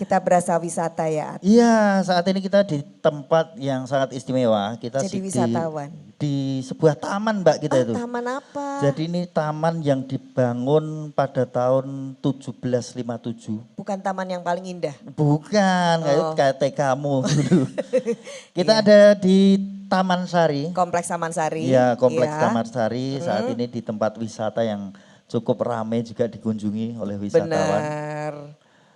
Kita berasa wisata ya. Iya, saat ini kita di tempat yang sangat istimewa. Kita Jadi di wisatawan. sebuah taman Mbak kita itu. Taman apa? Jadi ini taman yang dibangun pada tahun 1757. Bukan taman yang paling indah. Bukan, kayak TK-mu dulu. Kita Iya. ada di Taman Sari. Kompleks Taman Sari. Iya, Kompleks Iya. Taman Sari saat ini di tempat wisata yang cukup ramai juga dikunjungi oleh wisatawan. Benar.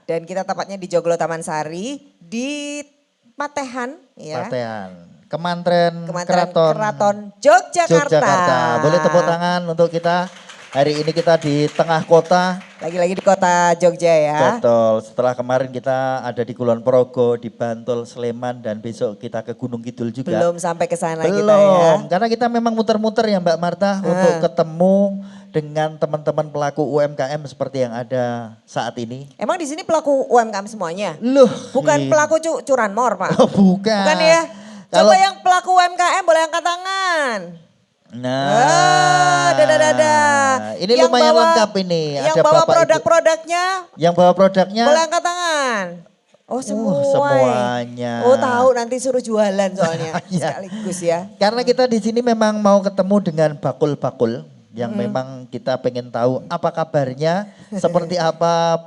Dan kita tepatnya di Joglo Taman Sari di Patehan ya. Patean. Kemantren Keraton Keraton Yogyakarta. Boleh tepuk tangan untuk kita. Hari ini kita di tengah kota. Lagi-lagi di kota Jogja ya. Betul, setelah kemarin kita ada di Kulon Progo, di Bantul, Sleman, dan besok kita ke Gunung Kidul juga. Belum sampai ke sana Belum, kita ya. karena kita memang muter-muter ya Mbak Marta untuk ketemu dengan teman-teman pelaku UMKM seperti yang ada saat ini. Emang di sini pelaku UMKM semuanya? Loh, Bukan pelaku curanmor Pak? Oh, bukan. Bukan ya? Coba yang pelaku UMKM boleh angkat tangan. Nah, ini Yang lumayan bawa- lengkap ini. Yang Ada bawa Bapak Ibu. produk-produknya Yang bawa produknya. boleh angkat tangan. Oh semua. semuanya. Oh tahu nanti suruh jualan soalnya Iya. sekaligus ya. Karena kita di sini memang mau ketemu dengan bakul-bakul yang memang kita pengen tahu apa kabarnya, seperti apa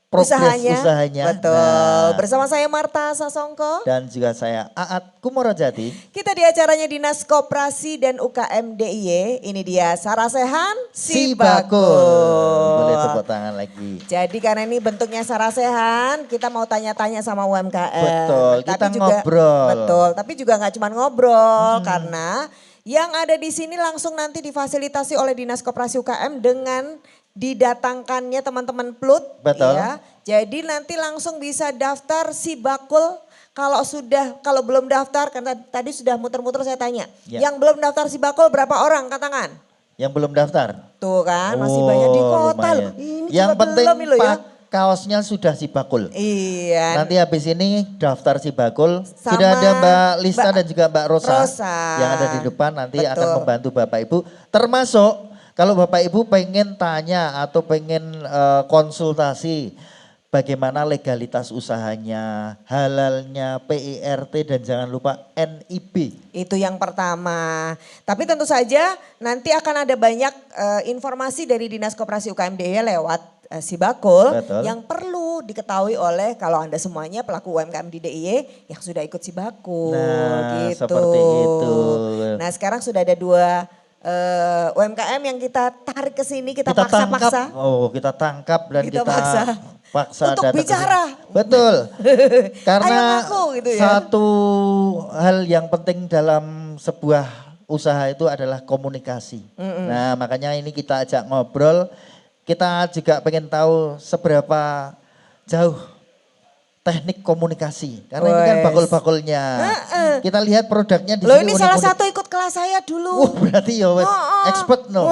progres usahanya. Betul. Nah, Bersama saya Marta Sasongko. dan juga saya Aat Kumorojati. Kita di acaranya Dinas Koperasi dan UKM DIY. Ini dia Sarasehan Si Bakul. Boleh tepuk tangan lagi. Jadi karena ini bentuknya Sarasehan, kita mau tanya-tanya sama UMKM. Betul, kita ngobrol. Betul, tapi juga nggak cuma ngobrol karena yang ada di sini langsung nanti difasilitasi oleh Dinas Koperasi UKM dengan didatangkannya teman-teman PLUT. Betul. Ya. Jadi nanti langsung bisa daftar Si Bakul. Kalau belum daftar, karena tadi sudah muter-muter saya tanya. Ya. Yang belum daftar Si Bakul berapa orang? Angkat tangan. Yang belum daftar? Tuh kan masih banyak di kota loh. lumayan. Ini Yang juga penting belum loh ya. kaosnya sudah Si Bakul. Iya. Nanti habis ini daftar Si Bakul. Sama Sudah ada Mbak Lista Mbak dan juga Mbak Rosa, Rosa. yang ada di depan nanti Betul. akan membantu Bapak Ibu. Termasuk kalau Bapak Ibu pengen tanya atau pengen konsultasi bagaimana legalitas usahanya, halalnya, PIRT dan jangan lupa NIB. Itu yang pertama. Tapi tentu saja nanti akan ada banyak informasi dari Dinas Koperasi UKM DIY lewat Si Bakul. Betul. Yang perlu diketahui oleh kalau Anda semuanya pelaku UMKM di DIY yang sudah ikut Si Bakul. Nah, gitu. seperti itu. Nah sekarang sudah ada 2 UMKM yang kita tarik ke sini, kita tangkap, paksa-paksa. kita tangkap dan Kita kita paksa untuk datang ke bicara. sini. Betul. Karena Ayo ngaku gitu ya. satu hal yang penting dalam sebuah usaha itu adalah komunikasi. Nah, makanya ini kita ajak ngobrol. Kita juga pengen tahu seberapa jauh teknik komunikasi. Karena ini kan Wes. bakul-bakulnya. Kita lihat produknya di Loh sini ini salah unik-unik. satu ikut kelas saya dulu. Berarti ya wes expert no.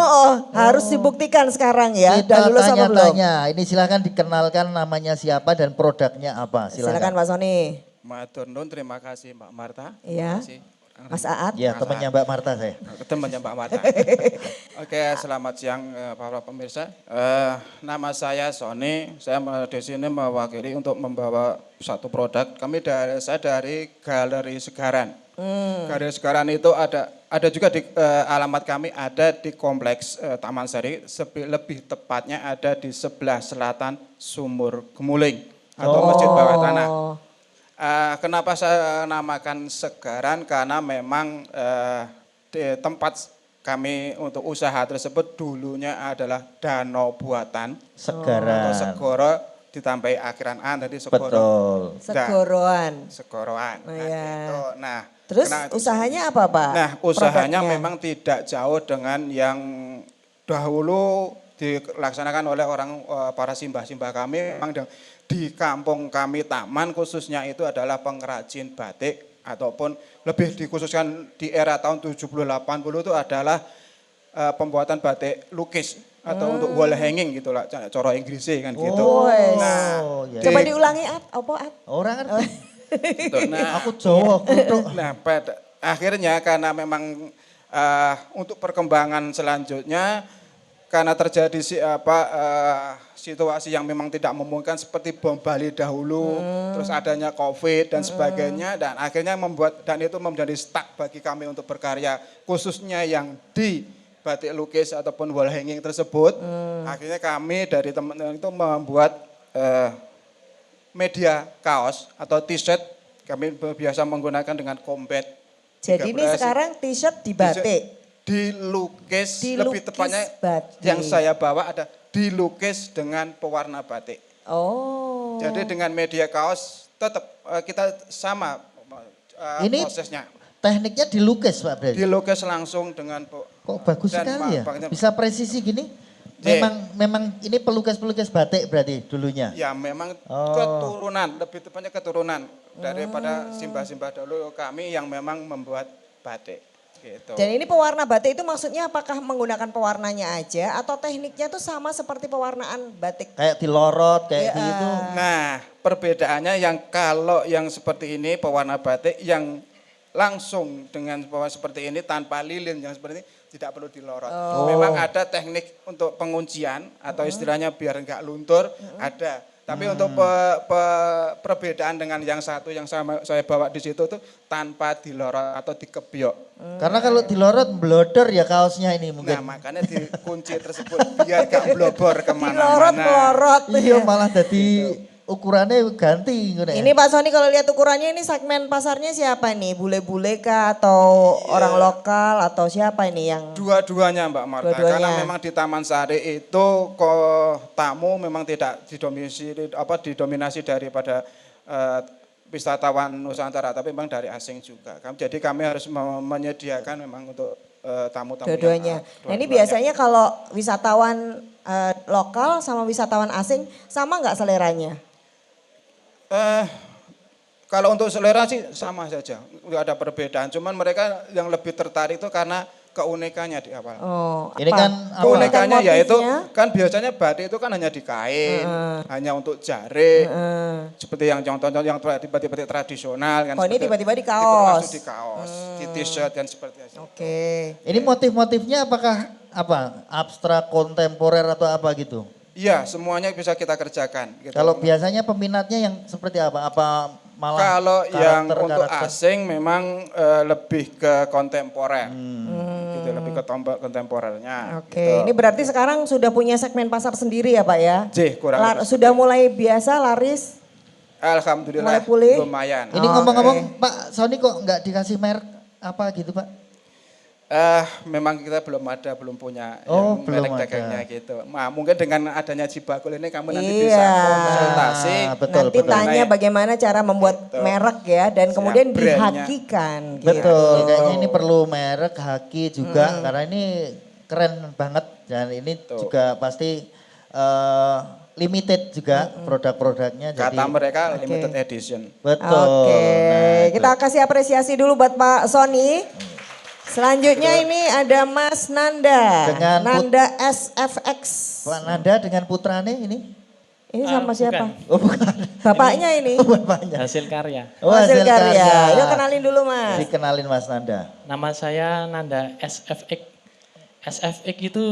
Harus dibuktikan sekarang ya. Kita Udah lulus apa belum? tanya-tanya. Ini silahkan dikenalkan namanya siapa dan produknya apa. Silakan Silakan. Pak Sony. Matur nuwun, terima kasih Mbak Marta. Iya. Terima kasih. Mas Aat. Ya temannya Mbak Marta saya. Temannya Mbak Marta. Oke, selamat siang para pemirsa. Nama saya Sony, saya di sini mewakili untuk membawa satu produk. Saya dari Galeri Segaran. Galeri Segaran itu ada juga di alamat kami ada di Kompleks Taman Sari, lebih tepatnya ada di sebelah selatan Sumur Gemuling atau Masjid Bawah Tanah. Kenapa saya namakan Segaran? Karena memang di tempat kami untuk usaha tersebut dulunya adalah danau buatan. Segaran. Atau segoro ditambahi akhiran an, tadi segoro. Betul. Segoroan. Segoroan. Oh, iya. Gitu. Nah, Terus usahanya apa Pak? Nah, usahanya Produknya? memang tidak jauh dengan yang dahulu dilaksanakan oleh para simbah-simbah kami. Memang di kampung kami Taman khususnya itu adalah pengrajin batik ataupun lebih dikhususkan di era tahun 70-80 itu adalah pembuatan batik lukis atau untuk wall hanging gitu lah, cara Inggrisnya kan gitu. Wes. ya. Coba diulangi At, apa At? Orang ngerti. Gitu. Nah, Aku Jawa, kutuk. nah akhirnya karena memang untuk perkembangan selanjutnya karena terjadi situasi yang memang tidak memungkinkan seperti bom Bali dahulu, terus adanya COVID dan sebagainya, dan akhirnya dan itu menjadi stuck bagi kami untuk berkarya, khususnya yang di batik lukis ataupun wall hanging tersebut. Akhirnya kami dari teman-teman itu membuat media kaos atau t-shirt, kami biasa menggunakan dengan combat. Jadi ini sekarang t-shirt di batik. Dilukis, lebih tepatnya batik. yang saya bawa ada dilukis dengan pewarna batik. Oh. Jadi dengan media kaos tetap kita sama Ini prosesnya. tekniknya dilukis Pak berarti? Dilukis langsung dengan Kok bagus dan sekali ya? makanya- Bisa presisi gini? Memang ini pelukis-pelukis batik berarti dulunya? Ya memang Oh. keturunan, lebih tepatnya keturunan daripada simbah-simbah dahulu kami yang memang membuat batik. Gitu. Dan ini pewarna batik itu maksudnya apakah menggunakan pewarnanya aja atau tekniknya tuh sama seperti pewarnaan batik? Kayak dilorot, kayak Ya. gitu. Nah, perbedaannya yang kalau yang seperti ini pewarna batik yang langsung dengan pewarna seperti ini tanpa lilin yang seperti ini tidak perlu dilorot. Memang ada teknik untuk penguncian atau istilahnya biar enggak luntur, ada. Tapi untuk perbedaan dengan yang satu yang saya bawa di situ tuh tanpa dilorot atau dikebyok. Karena kalau dilorot blodor ya kaosnya ini mungkin. Nah, makanya dikunci tersebut biar gak blobor kemana-mana. Dilorot melorot. Iya malah jadi ukurannya ganti. Ini Pak Sony kalau lihat ukurannya ini segmen pasarnya siapa nih? Bule-bule kah atau orang lokal atau siapa ini yang? Dua-duanya Mbak Marta, Dua-duanya. karena memang di Taman Sari itu tamu memang tidak didominasi daripada wisatawan Nusantara, tapi memang dari asing juga. Jadi kami harus menyediakan memang untuk tamu-tamu. Dua-duanya. Nah ini biasanya kalau wisatawan lokal sama wisatawan asing sama nggak seleranya? Kalau untuk selera sih sama saja, nggak ada perbedaan. Cuman mereka yang lebih tertarik itu karena keunikannya di awal. Oh, Ini apa? kan Keunikannya yaitu motifnya? kan biasanya batik itu kan hanya di kain, hanya untuk jari, seperti yang contoh-contoh yang batik-batik tradisional kan. Oh, ini seperti- tiba-tiba di tipe kaos. langsung di kaos, di t-shirt dan seperti itu. Oke. Ini motif-motifnya apakah abstrak, kontemporer atau apa gitu? Iya, semuanya bisa kita kerjakan. Gitu. Kalau biasanya peminatnya yang seperti apa? Apa malah Kalau yang untuk karakter-karakter? asing memang lebih ke kontemporer, gitu, lebih ke kontemporernya. Oke, gitu. ini berarti sekarang sudah punya segmen pasar sendiri ya Pak ya? Kurang lebih. Sudah mulai biasa laris? Alhamdulillah mulai pulih? lumayan. Ini ngomong-ngomong Pak Sony kok nggak dikasih merek apa gitu Pak? Memang kita belum punya Oh, yang belum merek ada. dagangnya gitu. Nah, mungkin dengan adanya Jibakul ini kamu nanti Iya. bisa konsultasi. Betul, Nanti betul. tanya bagaimana cara membuat Betul. merek ya dan Siap, kemudian brandnya. dihakikan. Gitu. Betul, kayaknya ini perlu merek haki juga karena ini keren banget dan ini juga pasti limited juga produk-produknya. Kata mereka Oke. limited edition. Betul. Oke, Nah, kita kasih apresiasi dulu buat Pak Sony. Selanjutnya ini ada Mas Nanda, Dengan Nanda SFX. Pak Nanda dengan putrane ini? Ini sama siapa? Oh bukan. Bapaknya ini. Bapaknya. Hasil karya. Oh, Hasil karya. Yuk kenalin dulu Mas. Dikenalin Mas Nanda. Nama saya Nanda SFX. SFX itu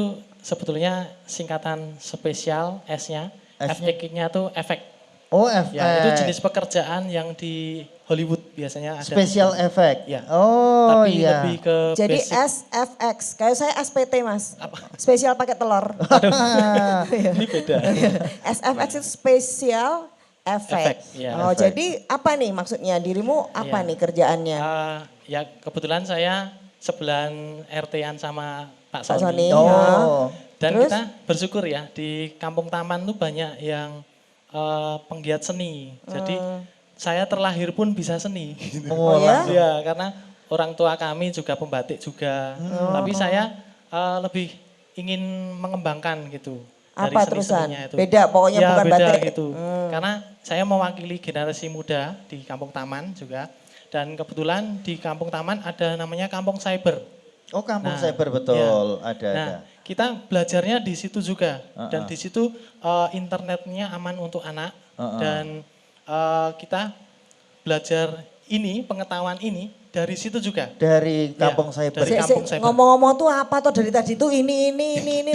sebetulnya singkatan spesial S-nya. S-nya? FX-nya tuh efek. Oh efek. Ya, itu jenis pekerjaan yang di Hollywood biasanya ada. Special effect. Ya. Oh Tapi iya. lebih ke Jadi basic. SFX, kayak saya SPT Mas. Spesial pakai telur. Ini beda. SFX itu spesial Efek, effect. ya. Oh, Efek. jadi apa nih maksudnya? Dirimu apa Iya. nih kerjaannya? Ya kebetulan saya sebelahan RT-an sama Pak Pak Sony. Sony. Oh. Dan Terus? kita bersyukur ya di Kampung Taman tuh banyak yang penggiat seni. Jadi saya terlahir pun bisa seni. Oh ya? Ya karena orang tua kami juga pembatik juga. Tapi saya lebih ingin mengembangkan gitu. dari Apa terusan? seni-seninya itu. Beda, pokoknya Ya, bukan beda batik. gitu. Karena saya mewakili generasi muda di Kampung Taman juga. Dan kebetulan di Kampung Taman ada namanya Kampung Cyber. Oh kampung Nah, cyber betul. ya. Ada. Nah, kita belajarnya di situ juga. Dan di situ internetnya aman untuk anak. Dan kita belajar ini, pengetahuan ini Dari situ juga. Dari Kampung Ya, Cyber. dari Kampung Cyber. Ngomong-ngomong tuh apa tuh dari tadi tuh ini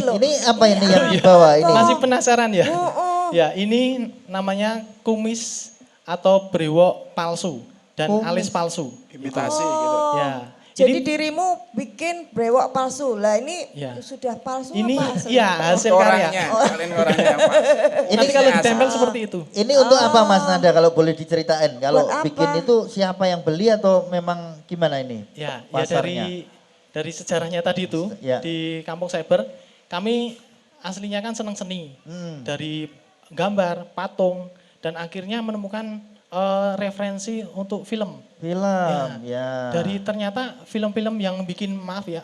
loh. Ini apa ini yang dibawa ini? Masih penasaran ya? Oh. Ya, ini namanya kumis atau brewok palsu dan Kumis. alis palsu. Imitasi gitu. Ya. Jadi Ini dirimu bikin brewok palsu. Lah ini Ya. sudah palsu ini apa asli? ya hasil Orangnya, karya. kalian orangnya yang pas. Nanti kalau ditempel seperti itu. Ini untuk apa Mas Nanda kalau boleh diceritain? Kalau Buat apa? bikin itu siapa yang beli atau memang gimana ini? Ya, Pasarnya? dari sejarahnya tadi itu Ya. di Kampung Cyber, kami aslinya kan senang seni. Dari gambar, patung dan akhirnya menemukan referensi untuk film. Film, ya. Dari ternyata film-film yang bikin maaf ya,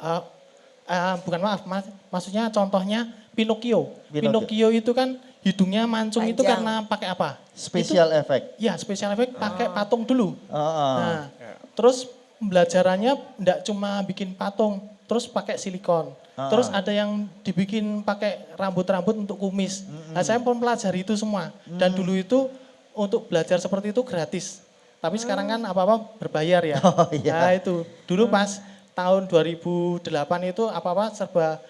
bukan maaf, maksudnya contohnya Pinocchio. Pinocchio itu kan hidungnya mancung itu Panjang. karena pakai apa? Special effect. Ya, special effect pakai patung dulu. Oh, Nah, terus pembelajarannya enggak cuma bikin patung, terus pakai silikon. Terus ada yang dibikin pakai rambut-rambut untuk kumis. Nah, saya mempelajari itu semua. Dan dulu itu untuk belajar seperti itu gratis. Tapi sekarang kan apa-apa berbayar ya. Oh, iya. Nah, itu. Dulu pas tahun 2008 itu apa-apa serba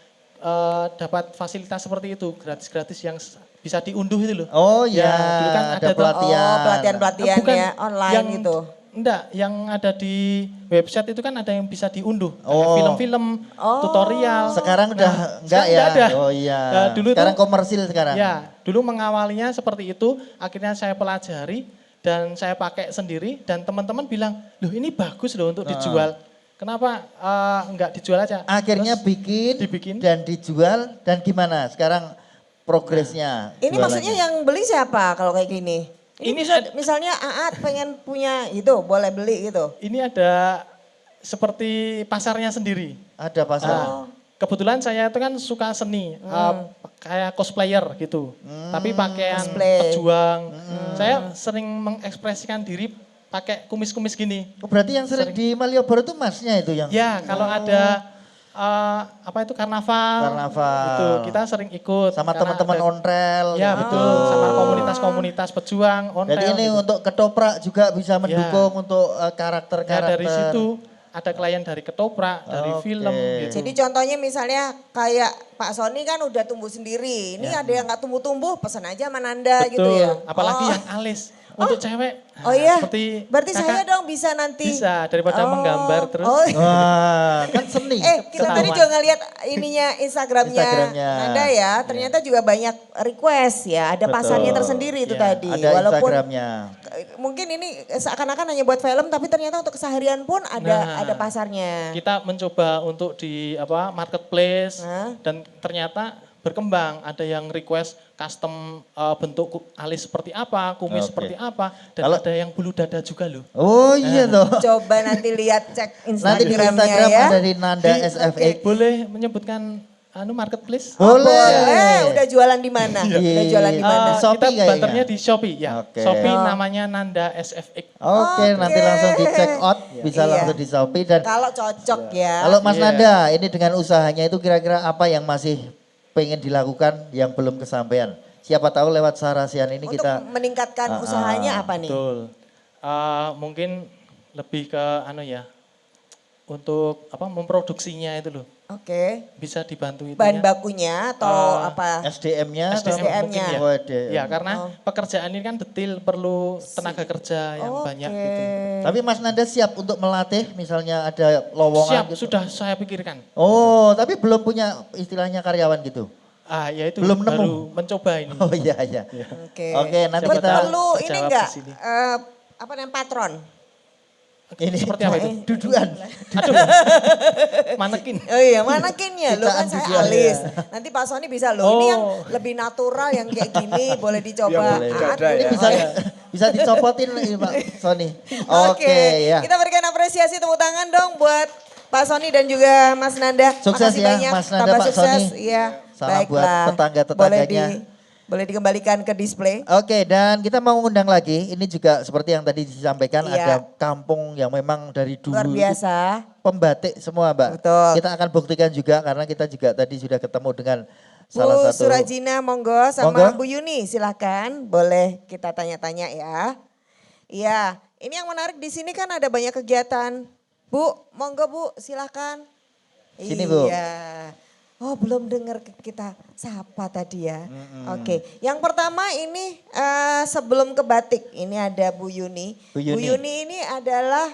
dapat fasilitas seperti itu, gratis-gratis yang bisa diunduh itu loh. Oh iya, dulu kan ada ada tuh- pelatihan. Oh, pelatihan-pelatihan Bukan ya online yang, gitu. Enggak, yang ada di website itu kan ada yang bisa diunduh. Kayak Oh. film-film, tutorial. Sekarang udah enggak sekarang ya? nggak ada. Oh iya. Nah, dulu sekarang tuh- komersil sekarang. Ya, dulu mengawalinya seperti itu, akhirnya saya pelajari dan saya pakai sendiri dan teman-teman bilang, loh ini bagus loh untuk dijual. Kenapa enggak dijual aja? Akhirnya Terus bikin dan dijual dan gimana? Sekarang progresnya. Ini maksudnya jualannya. yang beli siapa kalau kayak gini? Ini Ini bisa, misalnya Aat pengen punya itu, boleh beli gitu. ini ada seperti pasarnya sendiri. Ada pasar. Kebetulan saya itu kan suka seni, kayak cosplayer gitu. Tapi pakaian Cosplay. pejuang. Saya sering mengekspresikan diri pakai kumis-kumis gini. Oh, berarti yang sering di Malioboro itu masnya itu yang Ya, kalau ada apa itu karnaval. Karnaval. Itu kita sering ikut. sama karena teman-teman ada- onrel. Ya, gitu. betul. Sama komunitas-komunitas pejuang, ontel. Jadi ini gitu. untuk ketoprak juga bisa mendukung untuk Ya, karakter-karakter. dari situ ada klien dari ketoprak, dari Oke. film gitu. Jadi contohnya misalnya kayak Pak Sony kan udah tumbuh sendiri. Ini ada yang nggak tumbuh-tumbuh, pesan aja sama Nanda Betul. gitu ya. Apalagi Oh. yang alis. Untuk cewek. Oh iya, Seperti berarti kakak saya dong bisa nanti. Bisa, daripada Oh. menggambar terus. Oh. Wah, kan seni. Kita tadi Ketahuan. juga ngeliat ininya Instagramnya Instagramnya. Nanda ya. Ternyata juga banyak request ya. Ada Betul. pasarnya tersendiri itu Ya, tadi. Ada Walaupun Instagramnya. mungkin ini seakan-akan hanya buat film, tapi ternyata untuk keseharian pun ada Nah. pasarnya. Kita mencoba untuk di marketplace Hah? dan ternyata berkembang. Ada yang request custom bentuk alis seperti apa, kumis Oke. seperti apa, dan Kalau- ada yang bulu dada juga loh. Oh iya toh. Coba nanti lihat cek Nanti di Instagramnya Instagram ya. ada di Nanda SFX. Boleh menyebutkan marketplace? Boleh. Udah jualan di mana? Iya. Udah jualan di mana? Shopee Kita kayaknya. banternya di Shopee ya. Oke. Shopee Oh. namanya Nanda SFX. Oke, nanti langsung di check out, bisa Iya. langsung di Shopee dan Kalau cocok ya. kalau Mas Iya. Nanda ini dengan usahanya itu kira-kira apa yang masih pengen dilakukan yang belum kesampaian? Siapa tahu lewat Sarasian ini Untuk kita meningkatkan usahanya apa nih? Betul. Mungkin lebih ke untuk memproduksinya itu loh. Oke. Bisa dibantu itu. Bahan bakunya atau apa? SDM-nya atau- SDM-nya. mungkin ya. Oh, SDM. Ya, karena pekerjaan ini kan detail, perlu tenaga kerja yang banyak gitu. Tapi Mas Nanda siap untuk melatih misalnya ada lowongan Siap, gitu? sudah saya pikirkan. Oh, tapi belum punya istilahnya karyawan gitu? Ya itu Belum nemu. baru mencoba ini. Oh iya, iya. Oke. Oke, nanti Siapa kita tahu. Perlu ini Terjawab enggak? di sini. Apa namanya patron? ini Seperti apa itu? duduan. Aduh, manekin. Oh iya, manakinnya lo kan Jutaan saya jutaan, alis. ya. Nanti Pak Sony bisa loh. Ini yang Oh. lebih natural yang kayak gini boleh dicoba. Ya, boleh. Aat, Ada ya. Bisa bisa dicopotin ini Pak Sony. Oke, ya. Kita berikan apresiasi tepuk tangan dong buat Pak Sony dan juga Mas Nanda. Sukses Makasih ya, banyak. Mas Nanda, Tambah Pak sukses. Sony. Iya. Salam buat Baiklah. tetangga-tetangganya. Boleh dikembalikan ke display. Oke, dan kita mau undang lagi. Ini juga seperti yang tadi disampaikan Iya. ada kampung yang memang dari dulu Luar itu biasa. pembatik semua, Mbak. Betul. Kita akan buktikan juga karena kita juga tadi sudah ketemu dengan Bu salah satu Surajina monggo sama Monggo. Bu Yuni silakan boleh kita tanya-tanya ya. Iya, ini yang menarik di sini kan ada banyak kegiatan Bu, monggo Bu, silakan. Sini, Bu. Iya. Oh, belum dengar kita sapa tadi ya. Oke, yang pertama ini sebelum ke batik, ini ada Bu Yuni. Bu Yuni. Ini adalah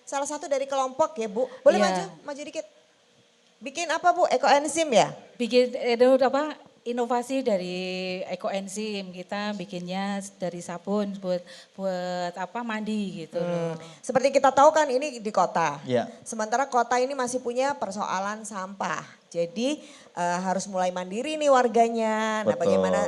salah satu dari kelompok ya Bu. Boleh Iya. maju dikit. Bikin apa Bu? Ekoenzim ya? Bikin itu apa inovasi dari ekoenzim, kita bikinnya dari sabun buat apa mandi gitu loh. Seperti kita tahu kan ini di kota. Iya. Sementara kota ini masih punya persoalan sampah. Jadi harus mulai mandiri nih warganya. Nah, Betul. bagaimana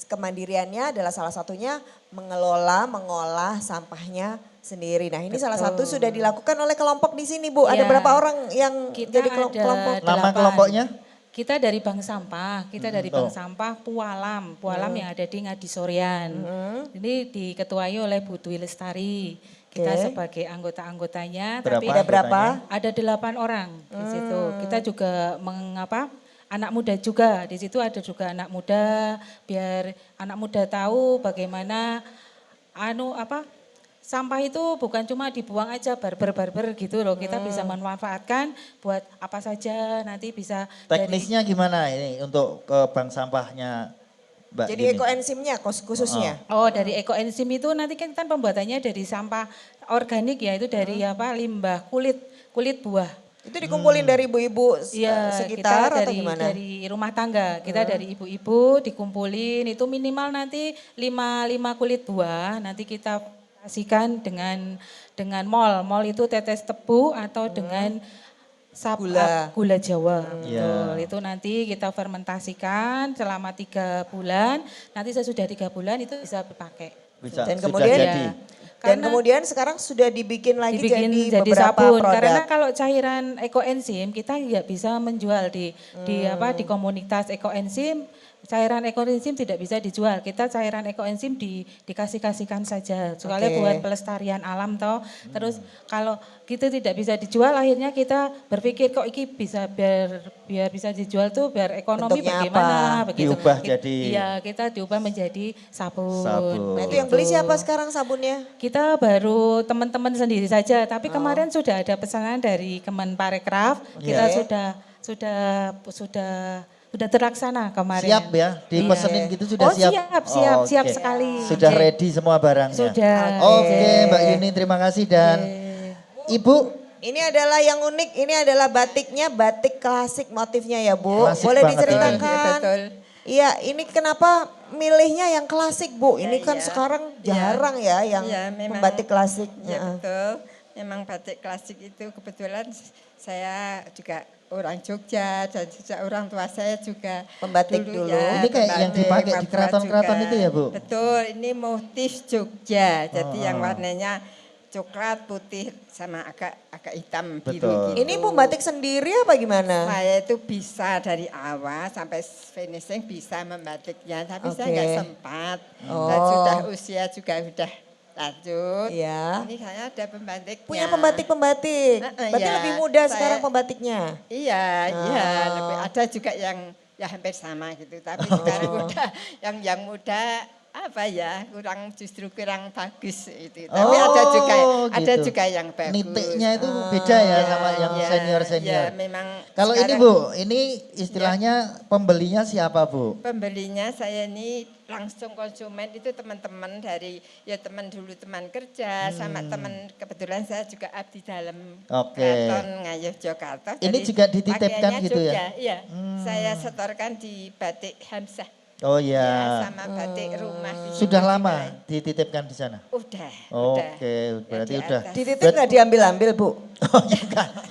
kemandiriannya adalah salah satunya mengolah sampahnya sendiri. Nah, ini salah satu sudah dilakukan oleh kelompok di sini, Bu. Ada Iya. berapa orang yang Kita jadi ada kelompok? Nama 8. kelompoknya? Kita dari Bank Sampah, Oh. Sampah Pualam yang ada di Ngadisorian. Ini diketuai oleh Bu Dwi Lestari. Kita Oke. sebagai anggota-anggotanya, Berapa tapi Ada berapa? ada 8 orang di situ. Kita juga anak muda juga, di situ ada juga anak muda, biar anak muda tahu bagaimana sampah itu bukan cuma dibuang aja barber gitu loh. Kita bisa memanfaatkan buat apa saja, nanti bisa Teknisnya gimana ini untuk ke bank sampahnya Mbak Jadi Yuni? ekoenzimnya khususnya. dari ekoenzim itu nanti kan pembuatannya dari sampah organik ya, itu dari limbah kulit buah. Itu dikumpulin dari ibu-ibu Iya, sekitar kita atau gimana? dari rumah tangga, kita dari ibu-ibu dikumpulin itu minimal nanti 5 kulit buah, nanti kita kasihkan dengan mol itu tetes tebu atau dengan gula Jawa. Betul. Itu nanti kita fermentasikan selama 3 bulan, nanti sesudah 3 bulan itu bisa dipakai. Bisa, Dan sudah kemudian jadi. Dan Karena kemudian sekarang sudah dibikin lagi jadi beberapa sabun. produk. Karena kalau cairan ekoenzim kita nggak bisa menjual di di komunitas ekoenzim. Cairan ekoenzim tidak bisa dijual. Kita cairan ekoenzim dikasihkan saja. Soalnya Oke. buat pelestarian alam toh. Terus kalau gitu tidak bisa dijual, akhirnya kita berpikir kok ini bisa biar bisa dijual tuh biar ekonomi Bentuknya bagaimana apa? begitu. Diubah jadi Iya, kita diubah menjadi sabun. Sabun. Nah itu yang beli siapa sekarang sabunnya? Kita baru teman-teman sendiri saja, tapi kemarin sudah ada pesanan dari Kemenparekraf. Kita sudah terlaksana kemarin. siap ya, dipesenin gitu sudah Oh, siap? siap Oke. sekali. Sudah Oke. ready semua barangnya? Sudah. Oke Mbak Yuni, terima kasih dan Ibu. Ini adalah yang unik, ini adalah batiknya, batik klasik motifnya ya Bu. Klasik Boleh banget diceritakan? ini. Betul. Iya, ini kenapa milihnya yang klasik Bu? Ini kan iya. sekarang Iya. jarang ya yang Iya, memang. membatik klasik. Ya Heeh. betul, memang batik klasik itu kebetulan saya juga orang Jogja dan juga orang tua saya juga Pembatik dulu. Ini kayak yang pembatik, dipakai di Papua keraton-keraton juga. itu ya, Bu? Betul, ini motif Jogja, jadi yang warnanya coklat, putih sama agak hitam biru Betul. gitu. Ini Bu batik sendiri apa gimana? Saya itu bisa dari awal sampai finishing bisa membatiknya, tapi saya Oke. nggak sempat. Dan Oh. sudah usia juga sudah lanjut. Iya. Ini saya ada pembatiknya. Punya pembatik-pembatik. Berarti Iya, lebih muda saya- sekarang pembatiknya. Iya, iya. Oh. Lebih, ada juga yang ya hampir sama gitu. Tapi sekarang udah yang muda apa ya justru kurang bagus itu. Tapi ada gitu. juga yang bagus. Nitiknya itu beda ya sama yang Iya, senior-senior. iya, memang Kalau ini sekarang Bu, ini istilahnya pembelinya siapa Bu? pembelinya saya ini langsung konsumen itu teman-teman dari ya teman dulu teman kerja sama teman kebetulan saya juga abdi dalam Oke. Keraton Ngayoh Jakarta. Ini Jadi juga dititipkan pakaiannya gitu ya? Jogja, iya. Saya setorkan di batik Hamzah. Oh Ya, ya. sama batik rumah. di Sudah sini. lama dititipkan di sana? Udah. Oke, berarti di udah. atas. Dititip nggak diambil-ambil Bu? Oh iya.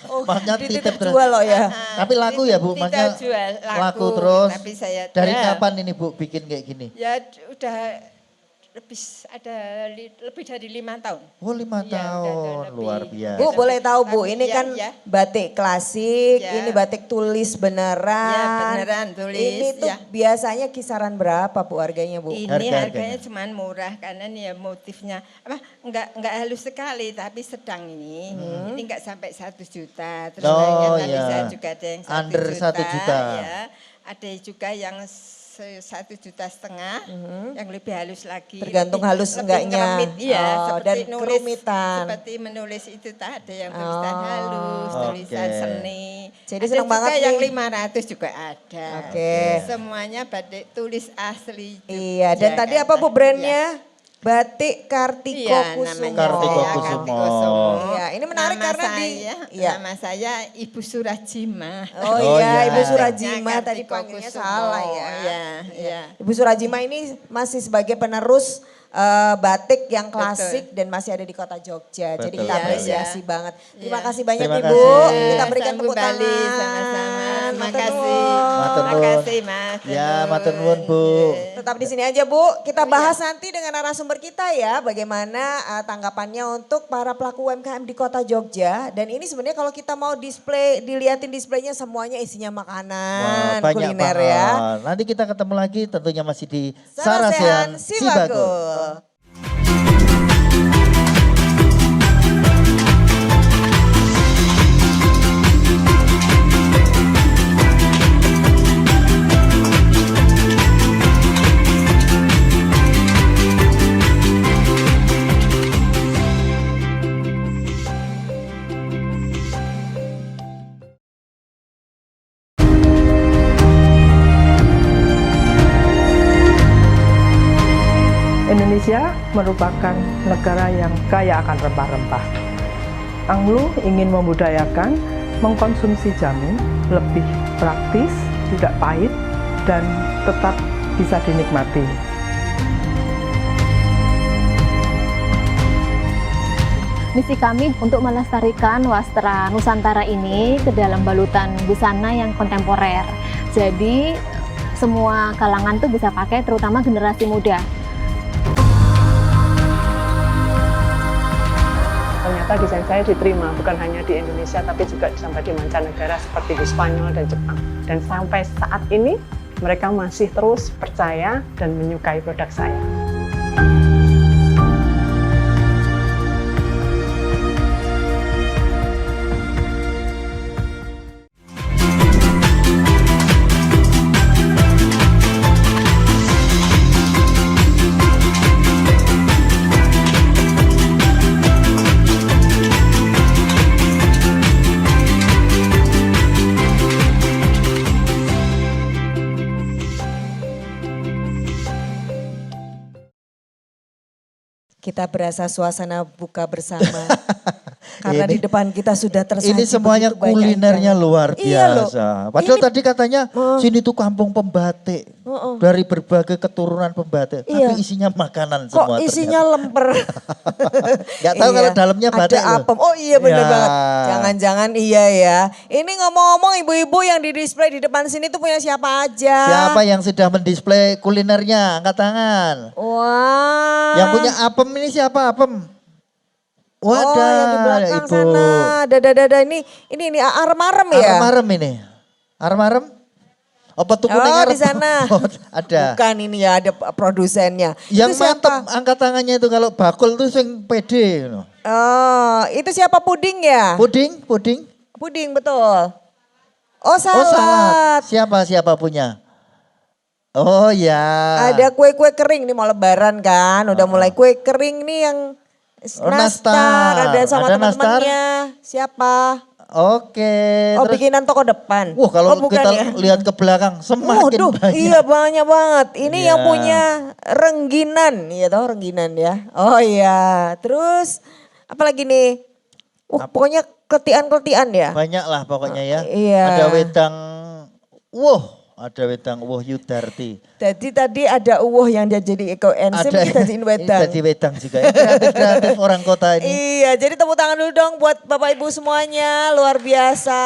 Maksudnya dititip titip terus. jual loh ya. Tapi laku ya Bu, Tidak maksudnya jual, laku terus. Tapi saya Dari ya, kapan ini Bu bikin kayak gini? Ya udah lebih dari 5 tahun. Oh 5 Iya, udah tahun, lebih. luar biasa. Bu boleh tahu Bu, Tapi ini ya, kan ya. batik klasik, Ya. ini batik tulis beneran. Ya, beneran tulis, Ini tuh ya. biasanya kisaran berapa Bu harganya Bu? Ini Harga-harganya. harganya cuma murah karena nih ya motifnya enggak halus sekali tapi sedang ini. Ini enggak sampai 1 juta. Terus Oh, harganya tadi iya. saya juga ada yang 1 Under juta. 1 juta. Ya. Ada juga yang 1,5 juta, yang lebih halus lagi. Tergantung lebih- halus lebih enggaknya. ngeremit, iya, Oh, seperti dan nulis, kerumitan. seperti menulis itu ada yang tulisan Oh, halus, tulisan oke. seni. Jadi Ada senang juga banget yang nih. 500 juga ada. Oke. Semuanya batik tulis asli. Iya, dan tadi apa Bu brandnya? Batik Kartiko Iya, Kusumo. namanya Kartiko saya Kusumo. Kartiko Kusumo. Iya, ini menarik Nama karena di- saya, iya. nama saya Ibu Surajima. Oh, Oh, iya, iya. Ibu Surajima Kartiko tadi panggilnya Kusumo. salah ya. Iya, iya. Ibu Surajima ini masih sebagai penerus batik yang klasik dan masih ada di kota Jogja. Jadi Betul kita Iya, apresiasi iya. banget. Terima Iya. kasih banyak Terima Ibu. kasih. Kita berikan Sambung tepuk balik, tangan. sama-sama. Terima Matur kasih. nuwun. Matur Terima nuwun. kasih Mas. Ya, matur nuwun Bu. Tetap di sini aja Bu. Kita bahas nanti dengan narasumber kita ya. Bagaimana tanggapannya untuk para pelaku UMKM di kota Jogja. Dan ini sebenarnya kalau kita mau display, diliatin displaynya semuanya isinya makanan, Wah, banyak kuliner banget. ya. Nanti kita ketemu lagi tentunya masih di Sarasehan Sarasehan Sibago. Sibago. Indonesia merupakan negara yang kaya akan rempah-rempah. Anglo ingin membudayakan mengkonsumsi jamu lebih praktis, tidak pahit, dan tetap bisa dinikmati. Misi kami untuk melestarikan wastra Nusantara ini ke dalam balutan busana yang kontemporer. Jadi semua kalangan tuh bisa pakai, terutama generasi muda. Ternyata desain saya diterima bukan hanya di Indonesia tapi juga sampai di mancanegara seperti di Spanyol dan Jepang. Dan sampai saat ini mereka masih terus percaya dan menyukai produk saya. Kita berasa suasana buka bersama. Karena di depan kita sudah tersaji Ini semuanya begitu banyak kulinernya hidangan. luar Iya loh. biasa. Padahal Ini- tadi katanya sini tuh kampung pembatik. Dari berbagai keturunan pembatik. Iya. Tapi isinya makanan Kok semua isinya ternyata. lemper? Nggak tahu kalau dalamnya batik Ada loh. apem. Oh iya bener Ya. banget. Jangan-jangan iya ya. Ini ngomong-ngomong ibu-ibu yang di display di depan sini tuh punya siapa aja? Siapa yang sudah mendisplay kulinernya? Angkat tangan. Wah. Yang punya apem ini siapa apem? Wadah, Oh yang di belakang Ibu. sana. Dada-dada ini arem-arem ya? Arem-arem ini. Arem-arem? Apa tuh Oh kuningnya di sana. Oh, ada. Bukan ini ya ada produsennya. Yang Itu siapa? mantep angkat tangannya itu kalau bakul tuh sing pede. Oh itu siapa puding ya? Puding, puding. Puding betul. Oh Oh salad. salad. Siapa punya? Oh ya. Ada kue-kue kering nih mau lebaran kan. Udah mulai kue kering nih yang Oh, nastar. nastar. Ada sama Ada teman-temannya. Siapa? Oke. Oh terus- bikinan toko depan. Wah kalau oh, bukan kita ya? lihat ke belakang semakin Waduh, banyak. iya banyak banget. Ini Iya. yang punya rengginan, iya toh rengginan ya. Oh iya, terus apa lagi nih? Pokoknya keletian-keletian ya. Banyak lah pokoknya ya. Iya. Ada wedang, ada wedang Yudarti. Jadi tadi ada yang dia jadi eko enzim, kita jadiin wedang. Jadi wedang juga. Ya. Kreatif orang kota ini. Iya, jadi tepuk tangan dulu dong buat Bapak Ibu semuanya, luar biasa.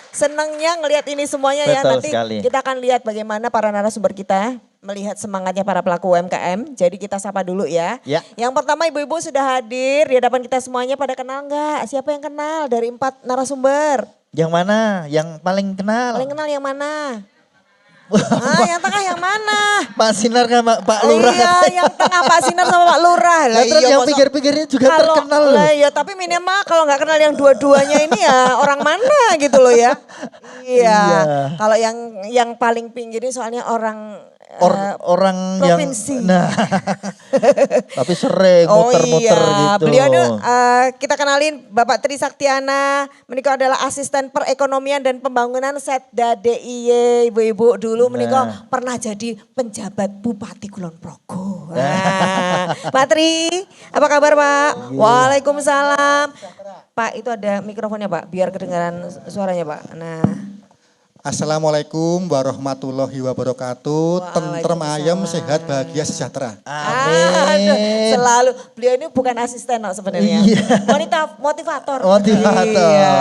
Senangnya ngelihat ini semuanya ya. Betul Nanti sekali. kita akan lihat bagaimana para narasumber kita melihat semangatnya para pelaku UMKM. Jadi kita sapa dulu ya. Ya. Yang pertama Ibu-Ibu sudah hadir di hadapan kita semuanya, pada kenal nggak? Siapa yang kenal dari 4 narasumber? Yang mana? Yang paling kenal? Paling kenal yang mana? Yang tengah yang mana? Pak Sinar sama Pak Lurah. Iya, yang tengah Pak Sinar sama Pak Lurah. Lah, terus yang masa- pinggir-pinggirnya juga Kalau- terkenal loh. Lah iya, tapi minimal kalau nggak kenal yang dua-duanya ini ya orang mana gitu loh ya. Iya. Iya. Kalau yang paling pinggir ini soalnya orang Orang provinsi. yang nah tapi sering muter-muter gitu. Beliau ini kita kenalin Bapak Tri Saktiana, menikah adalah asisten perekonomian dan pembangunan Setda DIY. Ibu-ibu dulu menikah pernah jadi penjabat Bupati Kulon Progo. Nah, Pak Tri, apa kabar Pak? Waalaikumsalam. Pak itu ada mikrofonnya Pak, biar kedengaran suaranya Pak. Nah. Assalamualaikum warahmatullahi wabarakatuh. Tentrem ayem, sehat, bahagia, sejahtera. Amin. Selalu beliau ini bukan asisten no, sebenarnya. Motivator. Motivator. Iya.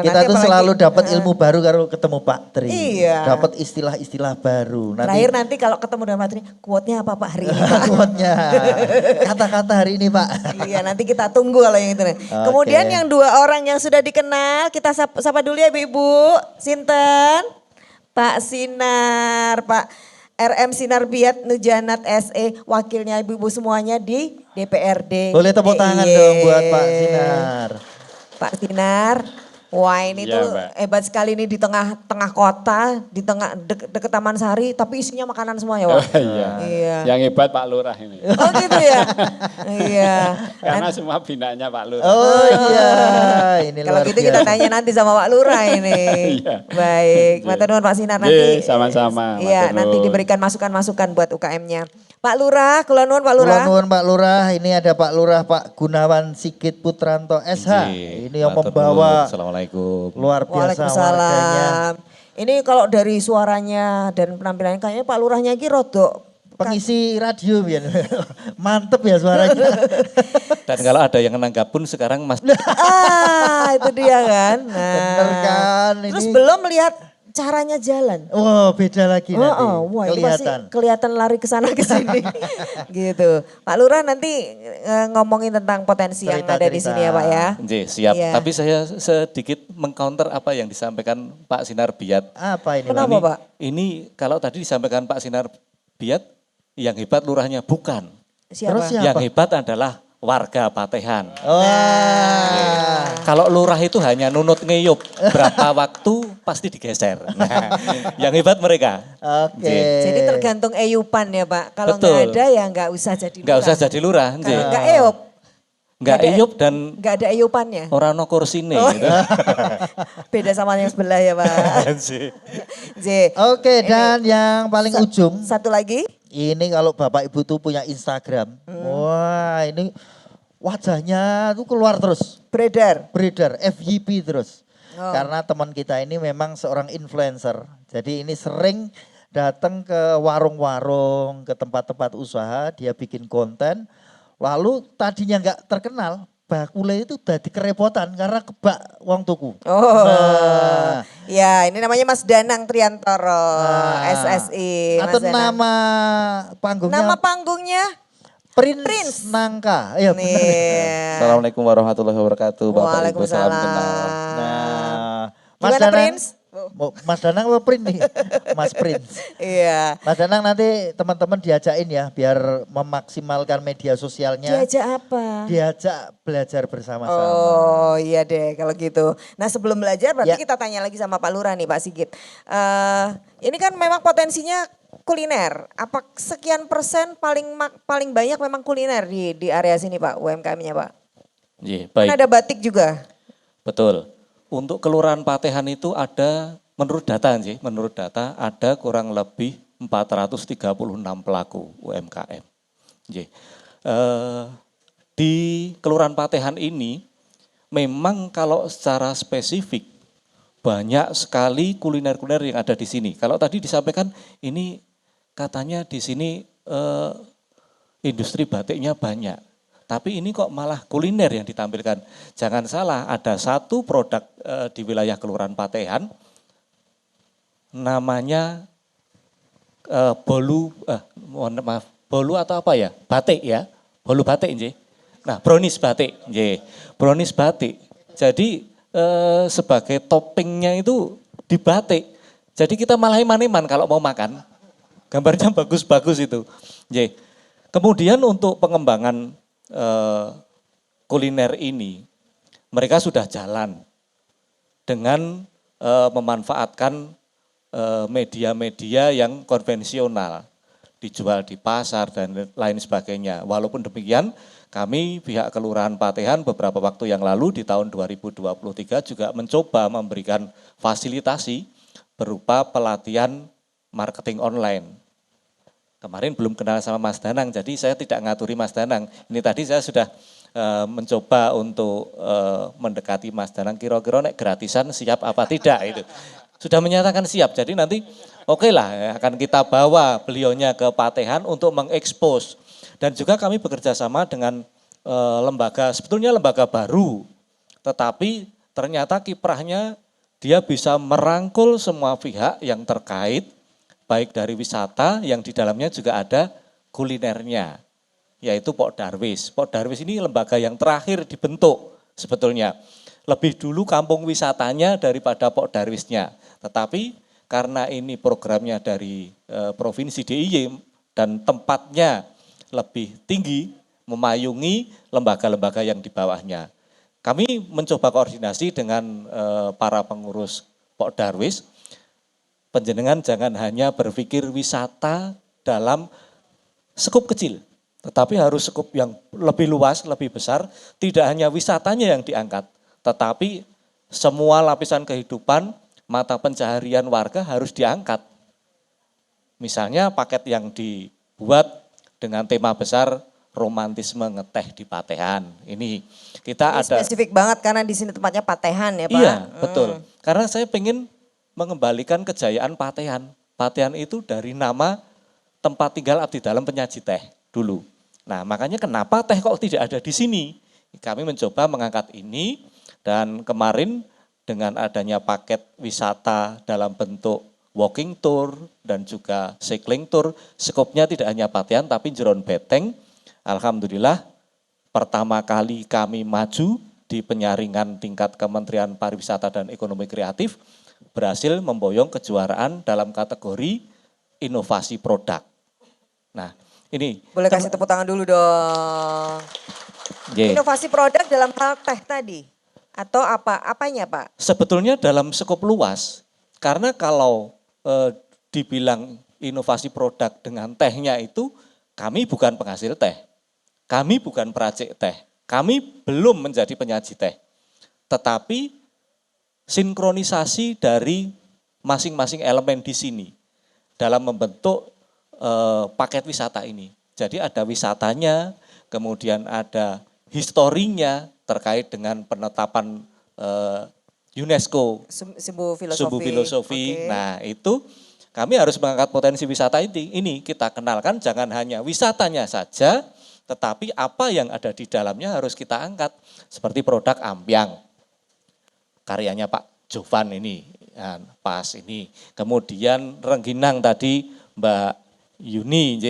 Kita Nanti tuh apalagi- selalu dapat ilmu baru kalau ketemu Pak Tri. Iya. Dapat istilah-istilah baru. Terakhir nanti kalau ketemu dengan Pak Tri, quote-nya apa Pak hari ini Pak? Quote-nya. Kata-kata hari ini Pak. Iya nanti kita tunggu kalau yang itu. Kemudian yang dua orang yang sudah dikenal, kita sapa dulu ya Ibu. Sinten? Pak Sinar, Pak RM Sinar Biat Nujanat SE, wakilnya ibu-ibu semuanya di DPRD. Boleh tepuk tangan DIY. dong buat Pak Sinar. Pak Sinar, wah ini Iya, tuh Mbak. hebat sekali nih di tengah kota, di tengah deket Taman Sari, tapi isinya makanan semua ya, Wak? Iya. Iya. Yang hebat Pak Lurah ini. Oh gitu ya? Iya. Karena semua binanya Pak Lurah. Oh iya, ini Kalau luar gitu kita biasa. tanya nanti sama Pak Lurah ini. Iya. Baik, matur nuwun Pak Sinar nanti. Iya, sama-sama, Iya, matur nanti nuwun. diberikan masukan-masukan buat UKM-nya. Pak Lurah, kula nuwun Pak Lurah. Kula nuwun Pak Lurah, ini ada Pak Lurah Pak Gunawan Sigit Putranto SH. Ini yang membawa Assalamualaikum. luar biasa warganya. Waalaikumsalam. Ini kalau dari suaranya dan penampilannya kayaknya Pak Lurahnya iki rodok Pengisi radio ya. Mantep ya suaranya. Dan kalau ada yang nanggap pun sekarang Mas itu dia kan. Nah, Bener kan, terus ini. belum melihat caranya jalan. Wah beda lagi nanti. Wah, ini pasti Kelihatan. kelihatan lari ke sana ke sini. Gitu. Pak Lurah nanti ngomongin tentang potensi yang ada di sini ya Pak ya. Nggih, siap. Iya. Tapi saya sedikit mengcounter apa yang disampaikan Pak Sinar Biat. Apa ini? Kenapa Pak? Pak? Ini kalau tadi disampaikan Pak Sinar Biat, yang hebat lurahnya bukan. Siapa? Terus siapa? Yang hebat adalah warga Patehan. Wah. Kalau lurah itu hanya nunut ngeyup, berapa waktu pasti digeser. Nah, yang hebat mereka. Oke. Nggih. Jadi tergantung eyupan ya Pak. Kalau nggak Betul. ada ya nggak usah jadi Nggak usah jadi lurah. Kalau nggih. nggak eyup, Nggak ada- eyup dan nggak ada eyupannya. orang no kursine. Oh. Gitu. Beda sama yang sebelah ya Pak. J. Oke, dan yang paling ujung. Satu lagi. Ini kalau Bapak Ibu tuh punya Instagram. Wah ini wajahnya tuh keluar terus. Beredar. Beredar, FYP terus. Oh. Karena teman kita ini memang seorang influencer. Jadi ini sering datang ke warung-warung, ke tempat-tempat usaha, dia bikin konten. Lalu tadinya nggak terkenal, bakule itu dadi kerepotan karena kebak wong tuku. Oh, Nah. ya ini namanya Mas Danang Triantoro, Nah. SSI. Mas Atau Danang. nama panggungnya Nama panggungnya? Prince Nangka. Ya benar. Nih. Assalamualaikum warahmatullahi wabarakatuh. Bapak Ibu salam kenal. Nah, Gimana Prince? Mas Danang apa Prince nih? Mas Prince. Iya. Mas Danang nanti teman-teman diajakin ya biar memaksimalkan media sosialnya. Diajak apa? Diajak belajar bersama-sama. Oh iya deh kalau gitu. Nah sebelum belajar berarti Ya. kita tanya lagi sama Pak Lurah nih Pak Sigit. Ini kan memang potensinya kuliner. Apa sekian persen paling banyak memang kuliner di area sini Pak UMKM-nya Pak? Nggih, Kan baik. ada batik juga. Betul. Untuk Kelurahan Patehan itu ada menurut data ada kurang lebih 436 pelaku UMKM. Nggih. Di Kelurahan Patehan ini memang kalau secara spesifik banyak sekali kuliner-kuliner yang ada di sini. Kalau tadi disampaikan ini katanya di sini industri batiknya banyak. Tapi ini kok malah kuliner yang ditampilkan. Jangan salah, ada satu produk di wilayah Kelurahan Patehan namanya bolu atau apa ya? Batik ya. Bolu batik nggih. Nah, brownies batik nggih. Brownies batik. Jadi sebagai toppingnya itu di batik. Jadi kita malah iman-iman kalau mau makan. Gambarnya bagus-bagus itu. Nggih. Kemudian untuk pengembangan kuliner ini, mereka sudah jalan dengan memanfaatkan media-media yang konvensional, dijual di pasar dan lain sebagainya. Walaupun demikian, kami pihak Kelurahan Patehan beberapa waktu yang lalu di tahun 2023 juga mencoba memberikan fasilitasi berupa pelatihan marketing online. Kemarin belum kenal sama Mas Danang, jadi saya tidak ngaturi Mas Danang. Ini tadi saya sudah mencoba untuk mendekati Mas Danang, kira-kira nek gratisan siap apa tidak itu. Sudah menyatakan siap, jadi nanti oke lah akan kita bawa beliaunya ke Patehan untuk mengekspos. Dan juga kami bekerja sama dengan lembaga, sebetulnya lembaga baru, tetapi ternyata kiprahnya dia bisa merangkul semua pihak yang terkait, baik dari wisata yang di dalamnya juga ada kulinernya, yaitu Pok Darwis. Pok Darwis ini lembaga yang terakhir dibentuk sebetulnya. Lebih dulu kampung wisatanya daripada Pok Darwisnya. Tetapi karena ini programnya dari Provinsi DIY dan tempatnya lebih tinggi, memayungi lembaga-lembaga yang di bawahnya. Kami mencoba koordinasi dengan para pengurus Pok Darwis. Panjenengan jangan hanya berpikir wisata dalam skup kecil, tetapi harus skup yang lebih luas, lebih besar. Tidak hanya wisatanya yang diangkat, tetapi semua lapisan kehidupan, mata pencaharian warga harus diangkat. Misalnya paket yang dibuat dengan tema besar romantisme ngeteh di Patehan. Ini kita ada spesifik banget karena di sini tempatnya Patehan ya Pak. Iya, betul. Karena saya pengen mengembalikan kejayaan Patehan. Patehan itu dari nama tempat tinggal abdi dalam penyaji teh dulu. Nah, makanya kenapa teh kok tidak ada di sini? Kami mencoba mengangkat ini dan kemarin dengan adanya paket wisata dalam bentuk walking tour dan juga cycling tour, skopnya tidak hanya Patehan tapi Jeron Beteng. Alhamdulillah pertama kali kami maju di penyaringan tingkat Kementerian Pariwisata dan Ekonomi Kreatif, berhasil memboyong kejuaraan dalam kategori inovasi produk. Nah, ini boleh kasih tepuk tangan dulu dong. Inovasi produk dalam hal teh tadi atau apanya Pak? Sebetulnya dalam skop luas, karena kalau dibilang inovasi produk dengan tehnya itu, kami bukan penghasil teh, kami bukan peracik teh, kami belum menjadi penyaji teh, tetapi sinkronisasi dari masing-masing elemen di sini dalam membentuk paket wisata ini. Jadi ada wisatanya, kemudian ada historinya terkait dengan penetapan UNESCO Sumbu Filosofi. Okay. Nah, itu kami harus mengangkat potensi wisata ini kita kenalkan, jangan hanya wisatanya saja, tetapi apa yang ada di dalamnya harus kita angkat. Seperti produk Ampiang, karyanya Pak Jovan ini, ya, pas ini. Kemudian Rengginang tadi Mbak Yuni,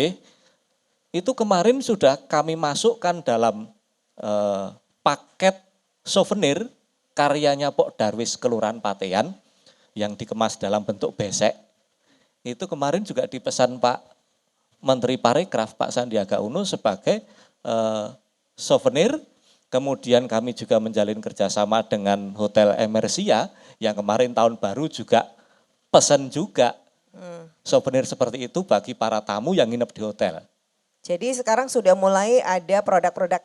itu kemarin sudah kami masukkan dalam paket souvenir karyanya Pok Darwis Kelurahan Patehan yang dikemas dalam bentuk besek. Itu kemarin juga dipesan Pak Menteri Parekraf Pak Sandiaga Uno sebagai souvenir. Kemudian kami juga menjalin kerjasama dengan Hotel Emersia yang kemarin tahun baru juga pesan juga souvenir seperti itu bagi para tamu yang nginep di hotel. Jadi sekarang sudah mulai ada produk-produk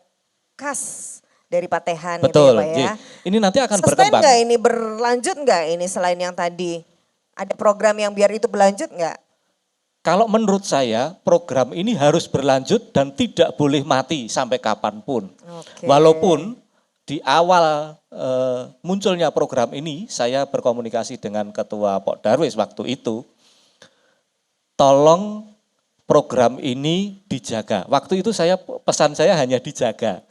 khas dari Patehan. Betul, gitu ya Pak ya. Ini nanti akan Sustain berkembang. nggak ini, berlanjut nggak ini selain yang tadi? Ada program yang biar itu berlanjut nggak? Kalau menurut saya program ini harus berlanjut dan tidak boleh mati sampai kapanpun. Okay. Walaupun di awal munculnya program ini saya berkomunikasi dengan Ketua Pok Darwis waktu itu, tolong program ini dijaga. Waktu itu pesan saya hanya dijaga.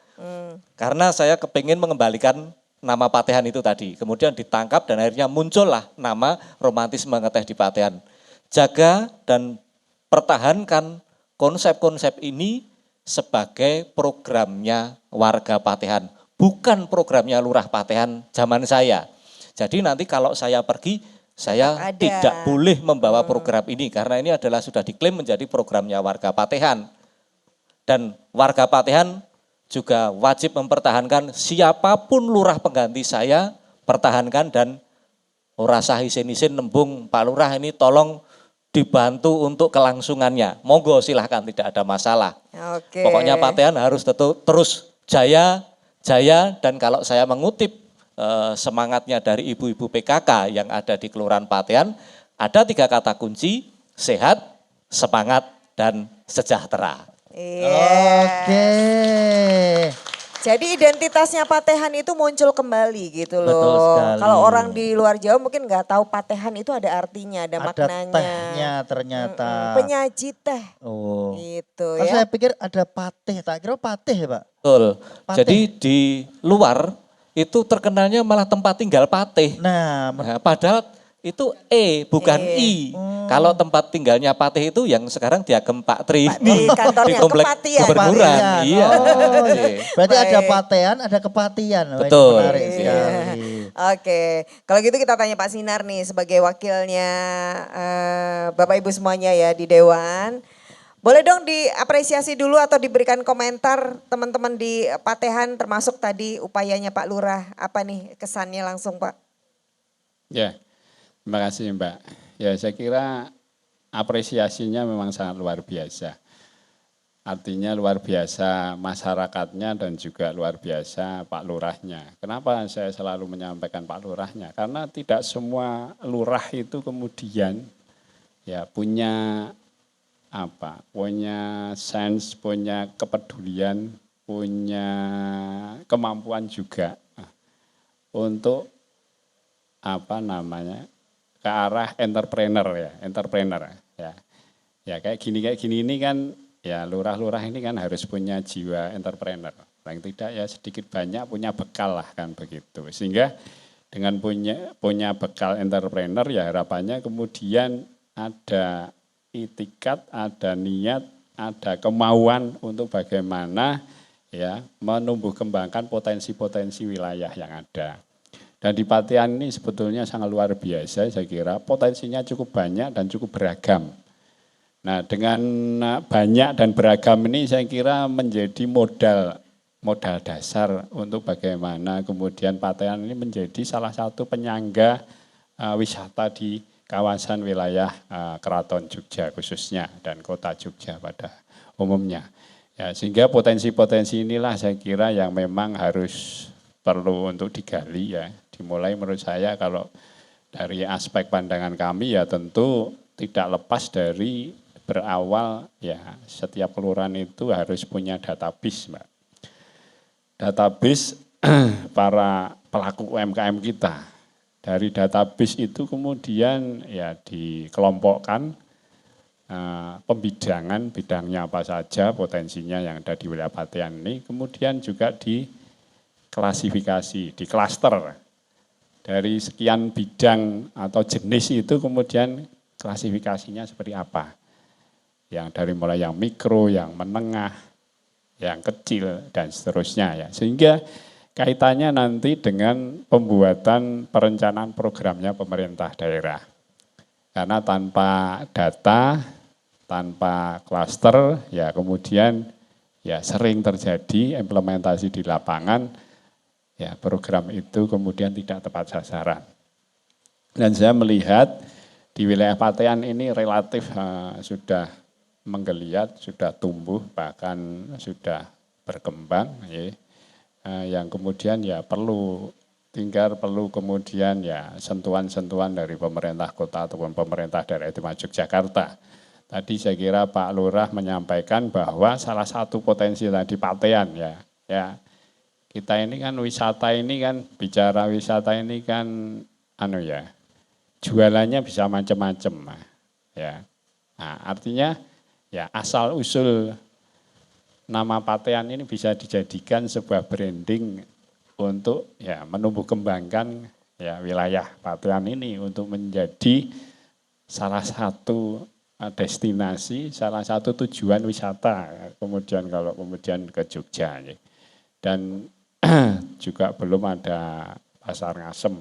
Karena saya kepingin mengembalikan nama Patehan itu tadi. Kemudian ditangkap dan akhirnya muncullah nama romantisme ngeteh di Patehan. Jaga dan pertahankan konsep-konsep ini sebagai programnya warga Patehan. Bukan programnya Lurah Patehan zaman saya. Jadi nanti kalau saya pergi, saya tidak boleh membawa program ini. Karena ini adalah sudah diklaim menjadi programnya warga Patehan. Dan warga Patehan juga wajib mempertahankan siapapun lurah pengganti saya, pertahankan dan ora sah isin-isin nembung Pak Lurah ini tolong dibantu untuk kelangsungannya. Monggo silahkan, tidak ada masalah. Oke. Pokoknya Patean harus terus jaya, dan kalau saya mengutip semangatnya dari ibu-ibu PKK yang ada di Kelurahan Patean, ada 3 kata kunci, sehat, semangat, dan sejahtera. Oke. Jadi identitasnya Patehan itu muncul kembali gitu loh. Betul sekali. Kalau orang di luar Jawa mungkin nggak tahu Patehan itu ada artinya, ada maknanya. Tehnya ternyata. Penyaji teh. Oh. Gitu Kan ya. saya pikir ada pateh, tak kira pateh ya Pak. Betul. Pateh. Jadi di luar itu terkenalnya malah tempat tinggal pateh. Nah, Padahal itu bukan I. Kalau tempat tinggalnya Patih itu yang sekarang diagem Pak Tri Tri, kantornya, di komplek Kepatian. Kebermuran. Kepatian. Iya. Oh, iya. Berarti ada Baik. patean, ada kepatian. Wah, ini Betul. menarik Iya. sekali. Oke, kalau gitu kita tanya Pak Sinar nih sebagai wakilnya Bapak Ibu semuanya ya di Dewan. Boleh dong diapresiasi dulu atau diberikan komentar teman-teman di Patehan termasuk tadi upayanya Pak Lurah. Apa nih kesannya langsung Pak? Ya, terima kasih Mbak. Ya saya kira apresiasinya memang sangat luar biasa. Artinya luar biasa masyarakatnya dan juga luar biasa Pak Lurahnya. Kenapa saya selalu menyampaikan Pak Lurahnya? Karena tidak semua lurah itu kemudian ya punya punya sense, punya kepedulian, punya kemampuan juga untuk ke arah entrepreneur ya. Ya kayak gini ini kan ya lurah-lurah ini kan harus punya jiwa entrepreneur. Paling tidak ya sedikit banyak punya bekal lah kan begitu. Sehingga dengan punya bekal entrepreneur ya harapannya kemudian ada itikat, ada niat, ada kemauan untuk bagaimana ya menumbuh kembangkan potensi-potensi wilayah yang ada. Dan di Patean ini sebetulnya sangat luar biasa, saya kira potensinya cukup banyak dan cukup beragam. Nah dengan banyak dan beragam ini saya kira menjadi modal dasar untuk bagaimana kemudian Patean ini menjadi salah satu penyangga wisata di kawasan wilayah Keraton Jogja khususnya dan kota Jogja pada umumnya. Ya, sehingga potensi-potensi inilah saya kira yang memang harus perlu untuk digali ya. Dimulai menurut saya kalau dari aspek pandangan kami ya tentu tidak lepas dari berawal ya setiap kelurahan itu harus punya database Mbak. Database para pelaku UMKM kita. Dari database itu kemudian ya dikelompokkan pembidangan, bidangnya apa saja, potensinya yang ada di wilayah Patean ini, kemudian juga diklasifikasi, diklaster. Dari sekian bidang atau jenis itu kemudian klasifikasinya seperti apa. Yang dari mulai yang mikro, yang menengah, yang kecil, dan seterusnya ya. Sehingga kaitannya nanti dengan pembuatan perencanaan programnya pemerintah daerah. Karena tanpa data, tanpa klaster, ya kemudian ya sering terjadi implementasi di lapangan, ya program itu kemudian tidak tepat sasaran. Dan saya melihat di wilayah Patean ini relatif sudah menggeliat, sudah tumbuh, bahkan sudah berkembang. Ya. Yang kemudian ya perlu kemudian ya sentuhan-sentuhan dari pemerintah kota ataupun pemerintah daerah istimewa Yogyakarta. Tadi saya kira Pak Lurah menyampaikan bahwa salah satu potensi tadi Patean ya kita ini kan wisata ini kan bicara wisata ini kan jualannya bisa macam-macam ya. Nah, artinya ya asal usul nama Patean ini bisa dijadikan sebuah branding untuk ya menumbuh kembangkan ya wilayah Patean ini untuk menjadi salah satu destinasi, salah satu tujuan wisata kemudian kalau kemudian ke Jogja. Dan juga belum ada Pasar Ngasem.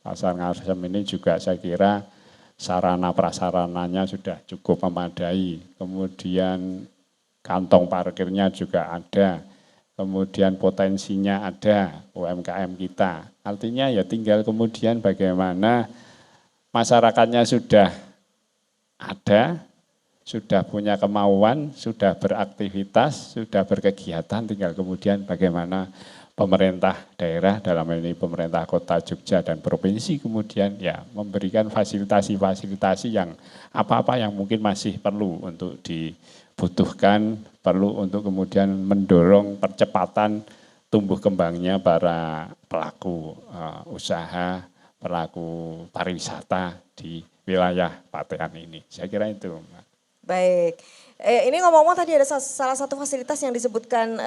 Pasar Ngasem ini juga saya kira sarana prasarananya sudah cukup memadai. Kemudian kantong parkirnya juga ada. Kemudian potensinya ada UMKM kita. Artinya ya tinggal kemudian bagaimana masyarakatnya sudah ada, sudah punya kemauan, sudah beraktivitas, sudah berkegiatan, tinggal kemudian bagaimana pemerintah daerah, dalam ini pemerintah kota Jogja dan provinsi kemudian ya memberikan fasilitasi-fasilitasi yang apa-apa yang mungkin masih perlu untuk dibutuhkan, perlu untuk kemudian mendorong percepatan tumbuh kembangnya para pelaku usaha, pelaku pariwisata di wilayah Patean ini. Saya kira itu. Baik, ini ngomong-ngomong tadi ada salah satu fasilitas yang disebutkan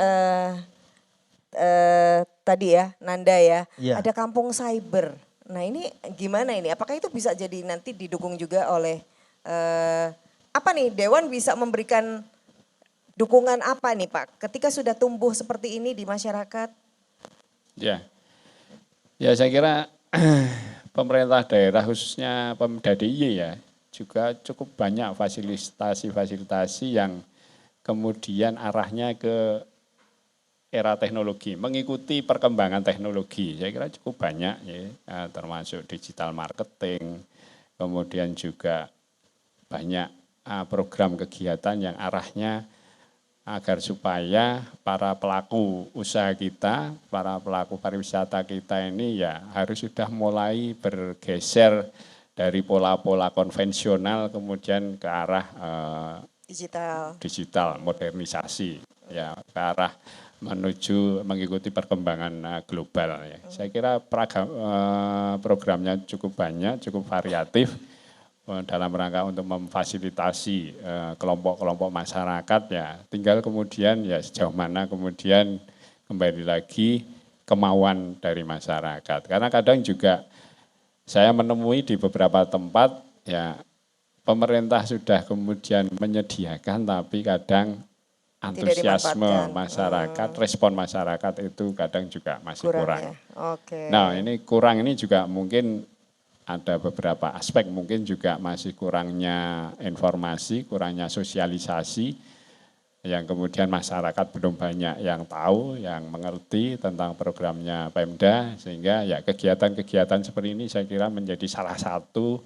tadi ya, Nanda ya, Iya. ada kampung cyber. Nah ini gimana ini? Apakah itu bisa jadi nanti didukung juga oleh apa nih? Dewan bisa memberikan dukungan apa nih Pak? Ketika sudah tumbuh seperti ini di masyarakat? Ya, ya saya kira pemerintah daerah khususnya Pemda DIY ya juga cukup banyak fasilitasi-fasilitasi yang kemudian arahnya ke era teknologi, mengikuti perkembangan teknologi. Saya kira cukup banyak ya, termasuk digital marketing, kemudian juga banyak program kegiatan yang arahnya agar supaya para pelaku usaha kita, para pelaku pariwisata kita ini ya harus sudah mulai bergeser dari pola-pola konvensional kemudian ke arah digital modernisasi ya ke arah menuju mengikuti perkembangan global ya. Saya kira programnya cukup banyak, cukup variatif dalam rangka untuk memfasilitasi kelompok-kelompok masyarakat ya. Tinggal kemudian ya sejauh mana kemudian kembali lagi kemauan dari masyarakat. Karena kadang juga saya menemui di beberapa tempat ya pemerintah sudah kemudian menyediakan tapi kadang antusiasme masyarakat, respon masyarakat itu kadang juga masih kurang. Ya? Oke. Nah ini kurang ini juga mungkin ada beberapa aspek mungkin juga masih kurangnya informasi, kurangnya sosialisasi yang kemudian masyarakat belum banyak yang tahu, yang mengerti tentang programnya Pemda sehingga ya kegiatan-kegiatan seperti ini saya kira menjadi salah satu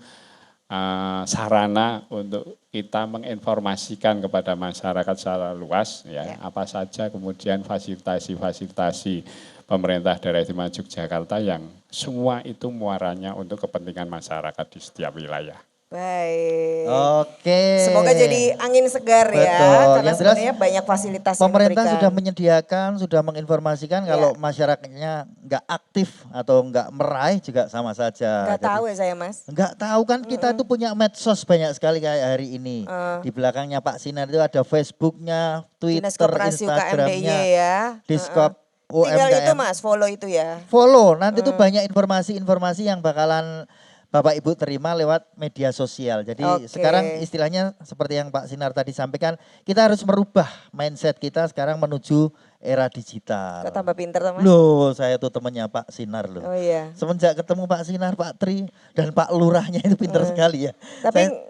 sarana untuk kita menginformasikan kepada masyarakat secara luas ya apa saja kemudian fasilitasi pemerintah daerah istimewa Yogyakarta yang semua itu muaranya untuk kepentingan masyarakat di setiap wilayah. Baik. Oke. Semoga jadi angin segar ya. Betul. Karena Yang jelas sebenarnya banyak fasilitas yang pemerintah diberikan. sudah menyediakan, sudah menginformasikan kalau masyarakatnya nggak aktif atau nggak meraih juga sama saja. Nggak tahu ya saya Mas. Nggak tahu kan kita itu punya medsos banyak sekali kayak hari ini. Di belakangnya Pak Sinar itu ada Facebooknya, Twitter, Dinas Koperasi UKM DIY Instagramnya, ya. Diskop Tinggal UMKM. itu Mas, follow itu ya. Follow, nanti tuh banyak informasi-informasi yang bakalan Bapak Ibu terima lewat media sosial. Jadi sekarang istilahnya seperti yang Pak Sinar tadi sampaikan, kita harus merubah mindset kita sekarang menuju era digital. Kok tambah pinter Mas? Loh, saya tuh temennya Pak Sinar loh. Oh iya. Semenjak ketemu Pak Sinar, Pak Tri, dan Pak Lurahnya itu pinter sekali ya. Tapi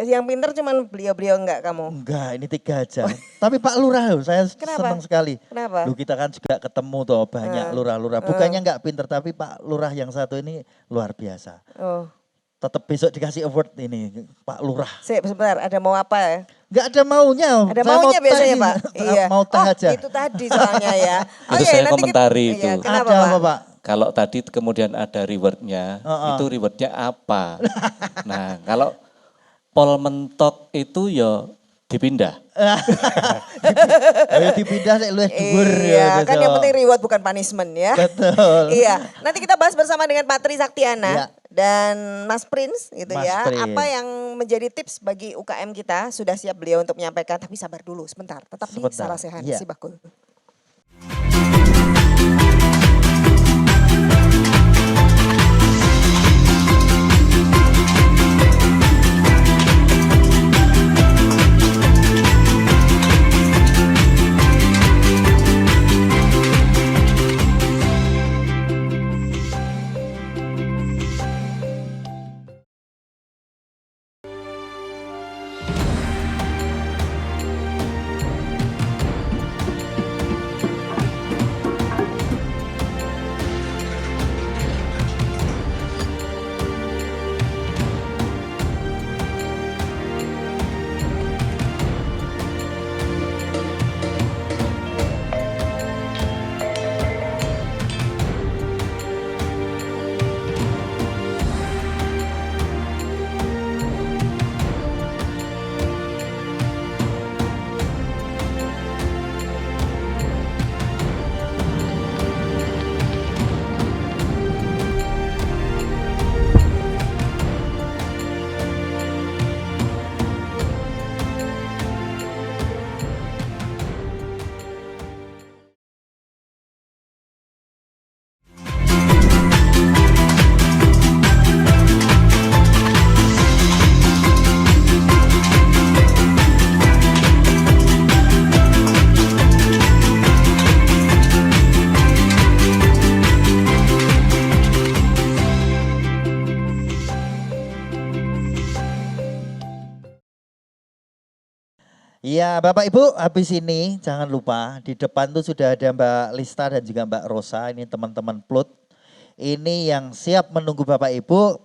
yang pinter cuman beliau-beliau enggak kamu? Enggak, ini 3 aja. Tapi Pak Lurah loh, saya senang sekali. Kenapa? Loh, kita kan juga ketemu tuh banyak lurah-lurah. Bukannya enggak pinter, tapi Pak Lurah yang satu ini luar biasa. Oh. Tetap besok dikasih award ini Pak Lurah. Sebentar, ada mau apa ya? Enggak ada maunya. Ada saya maunya mau biasanya Pak? Iya. Mau teh aja. Itu tadi soalnya ya. Itu saya komentari itu. Iya, kenapa Ada Pak? apa Pak? Kalau tadi kemudian ada rewardnya, itu rewardnya apa? Nah kalau pol mentok itu ya dipindah. Ayo dipindah sik luwih dhuwur Iya, kan yang besok. penting reward bukan punishment ya. Betul. Iya, nanti kita bahas bersama dengan Pak Tri Saktiana Iya. dan Mas Prince gitu Mas ya. Prince. Apa yang menjadi tips bagi UKM kita? Sudah siap beliau untuk menyampaikan, tapi sabar dulu sebentar. Tetap di Sebentar. Salah Sehat Iya. Sibakul. Iya, Bapak Ibu, habis ini jangan lupa di depan tuh sudah ada Mbak Lista dan juga Mbak Rosa, ini teman-teman Plut. Ini yang siap menunggu Bapak Ibu.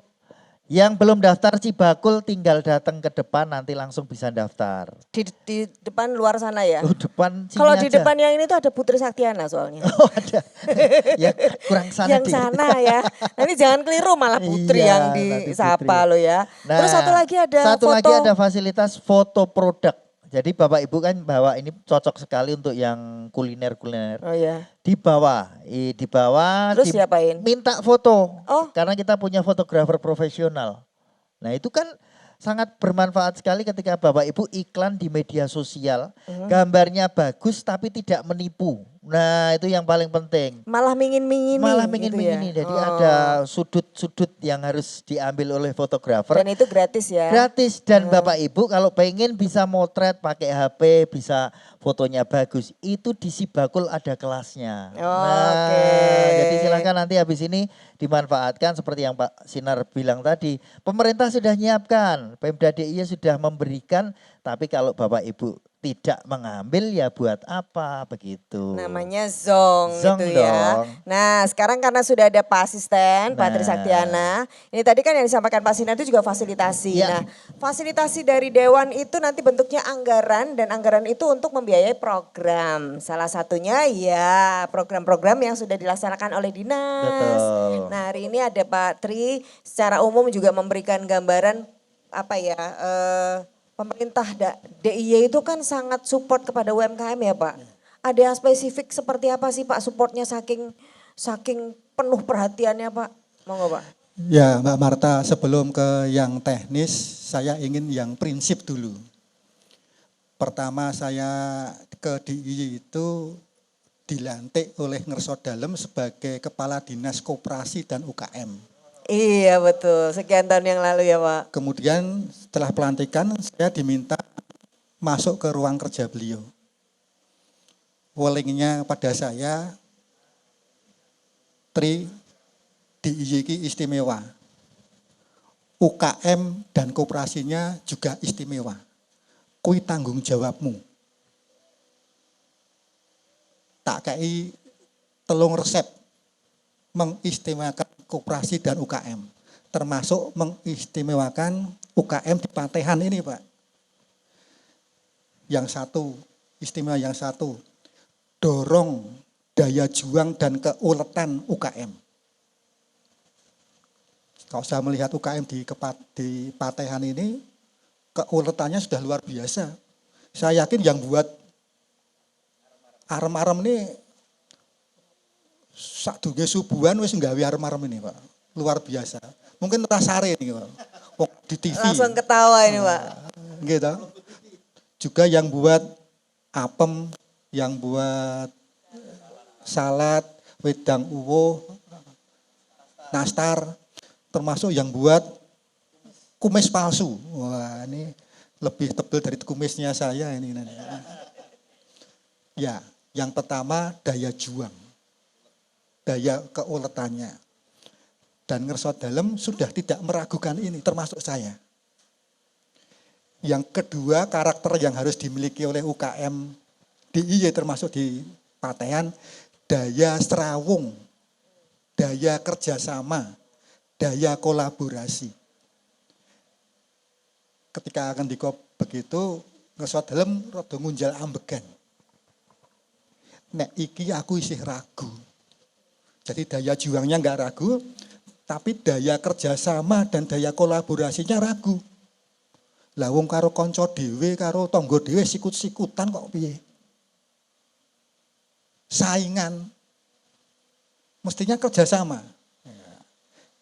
Yang belum daftar Cibakul tinggal datang ke depan nanti langsung bisa daftar. Di depan luar sana ya? Oh, depan sini Kalau di aja. depan yang ini tuh ada Putri Saktiana soalnya. Oh, ada. Ya, kurang sana Yang dikit. sana ya. Nanti jangan keliru malah Putri Iya, yang nanti disapa Putri. lo ya. Terus satu lagi ada satu foto. lagi ada fasilitas foto produk. Jadi Bapak Ibu kan bawa ini cocok sekali untuk yang kuliner-kuliner. Oh ya. Di bawah. Terus diapain? Minta foto. Oh. Karena kita punya fotografer profesional. Nah itu kan sangat bermanfaat sekali ketika Bapak Ibu iklan di media sosial. Gambarnya bagus tapi tidak menipu. Nah itu yang paling penting. Malah mingin-mingini. Malah gitu mingin-mingini. ya? Jadi Oh. ada sudut-sudut yang harus diambil oleh fotografer. Dan itu gratis ya? Gratis dan Bapak Ibu kalau pengen bisa motret pakai HP, bisa fotonya bagus. Itu di Cibakul ada kelasnya. Oke. Jadi silakan nanti habis ini dimanfaatkan seperti yang Pak Sinar bilang tadi. Pemerintah sudah nyiapkan, Pemda DIY sudah memberikan, tapi kalau Bapak Ibu tidak mengambil ya buat apa begitu. Namanya Zong, Zong gitu ya. dong. Nah sekarang karena sudah ada Pak Asisten, Pak Tri Nah. Saktiana. Ini tadi kan yang disampaikan Pak Sinar itu juga fasilitasi. Ya. Nah fasilitasi dari Dewan itu nanti bentuknya anggaran. Dan anggaran itu untuk membiayai program. Salah satunya ya program-program yang sudah dilaksanakan oleh dinas. Betul. Nah hari ini ada Pak Tri secara umum juga memberikan gambaran apa ya. Pemerintah DIY itu kan sangat support kepada UMKM ya Pak. Ada yang spesifik seperti apa sih Pak supportnya saking penuh perhatiannya Pak? Mau nggak Pak? Ya Mbak Marta, sebelum ke yang teknis, saya ingin yang prinsip dulu. Pertama saya ke DIY itu dilantik oleh Ngersot Dalem sebagai Kepala Dinas Koperasi dan UKM. Iya betul, sekian tahun yang lalu ya Pak. Kemudian setelah pelantikan saya diminta masuk ke ruang kerja beliau. Wallingnya pada saya, Tri, DIY istimewa. UKM dan koperasinya juga istimewa. Kui tanggung jawabmu. Tak kei telung resep mengistimewakan koperasi dan UKM. Termasuk mengistimewakan UKM di Patehan ini Pak. Yang satu, istimewa yang satu, dorong daya juang dan keuletan UKM. Kalau saya melihat UKM di Patehan ini, keuletannya sudah luar biasa. Saya yakin yang buat arem-arem ini sadurunge subuhan wis nggawe arem-arem ini Pak. Luar biasa. Mungkin rasare ini Pak. Di TV. Langsung ketawa ini Pak. Gitu. Juga yang buat apem, yang buat salad, wedang uwo, nastar, termasuk yang buat kumis palsu. Wah, ini lebih tebal dari kumisnya saya ini. Ya, yang pertama daya juang. Daya keuletannya. Dan Ngersot Dalem sudah tidak meragukan ini, termasuk saya. Yang kedua, karakter yang harus dimiliki oleh UKM DIY termasuk di Patehan, daya serawung, daya kerjasama, daya kolaborasi. Ketika akan dikop begitu, Ngersot Dalem rada ngunjal ambegan. Nek iki aku isih ragu. Jadi daya juangnya enggak ragu, tapi daya kerjasama dan daya kolaborasinya ragu. Lah wong karo konco dhewe, karo tangga dhewe sikut-sikutan kok piye? Saingan. Mestinya kerjasama.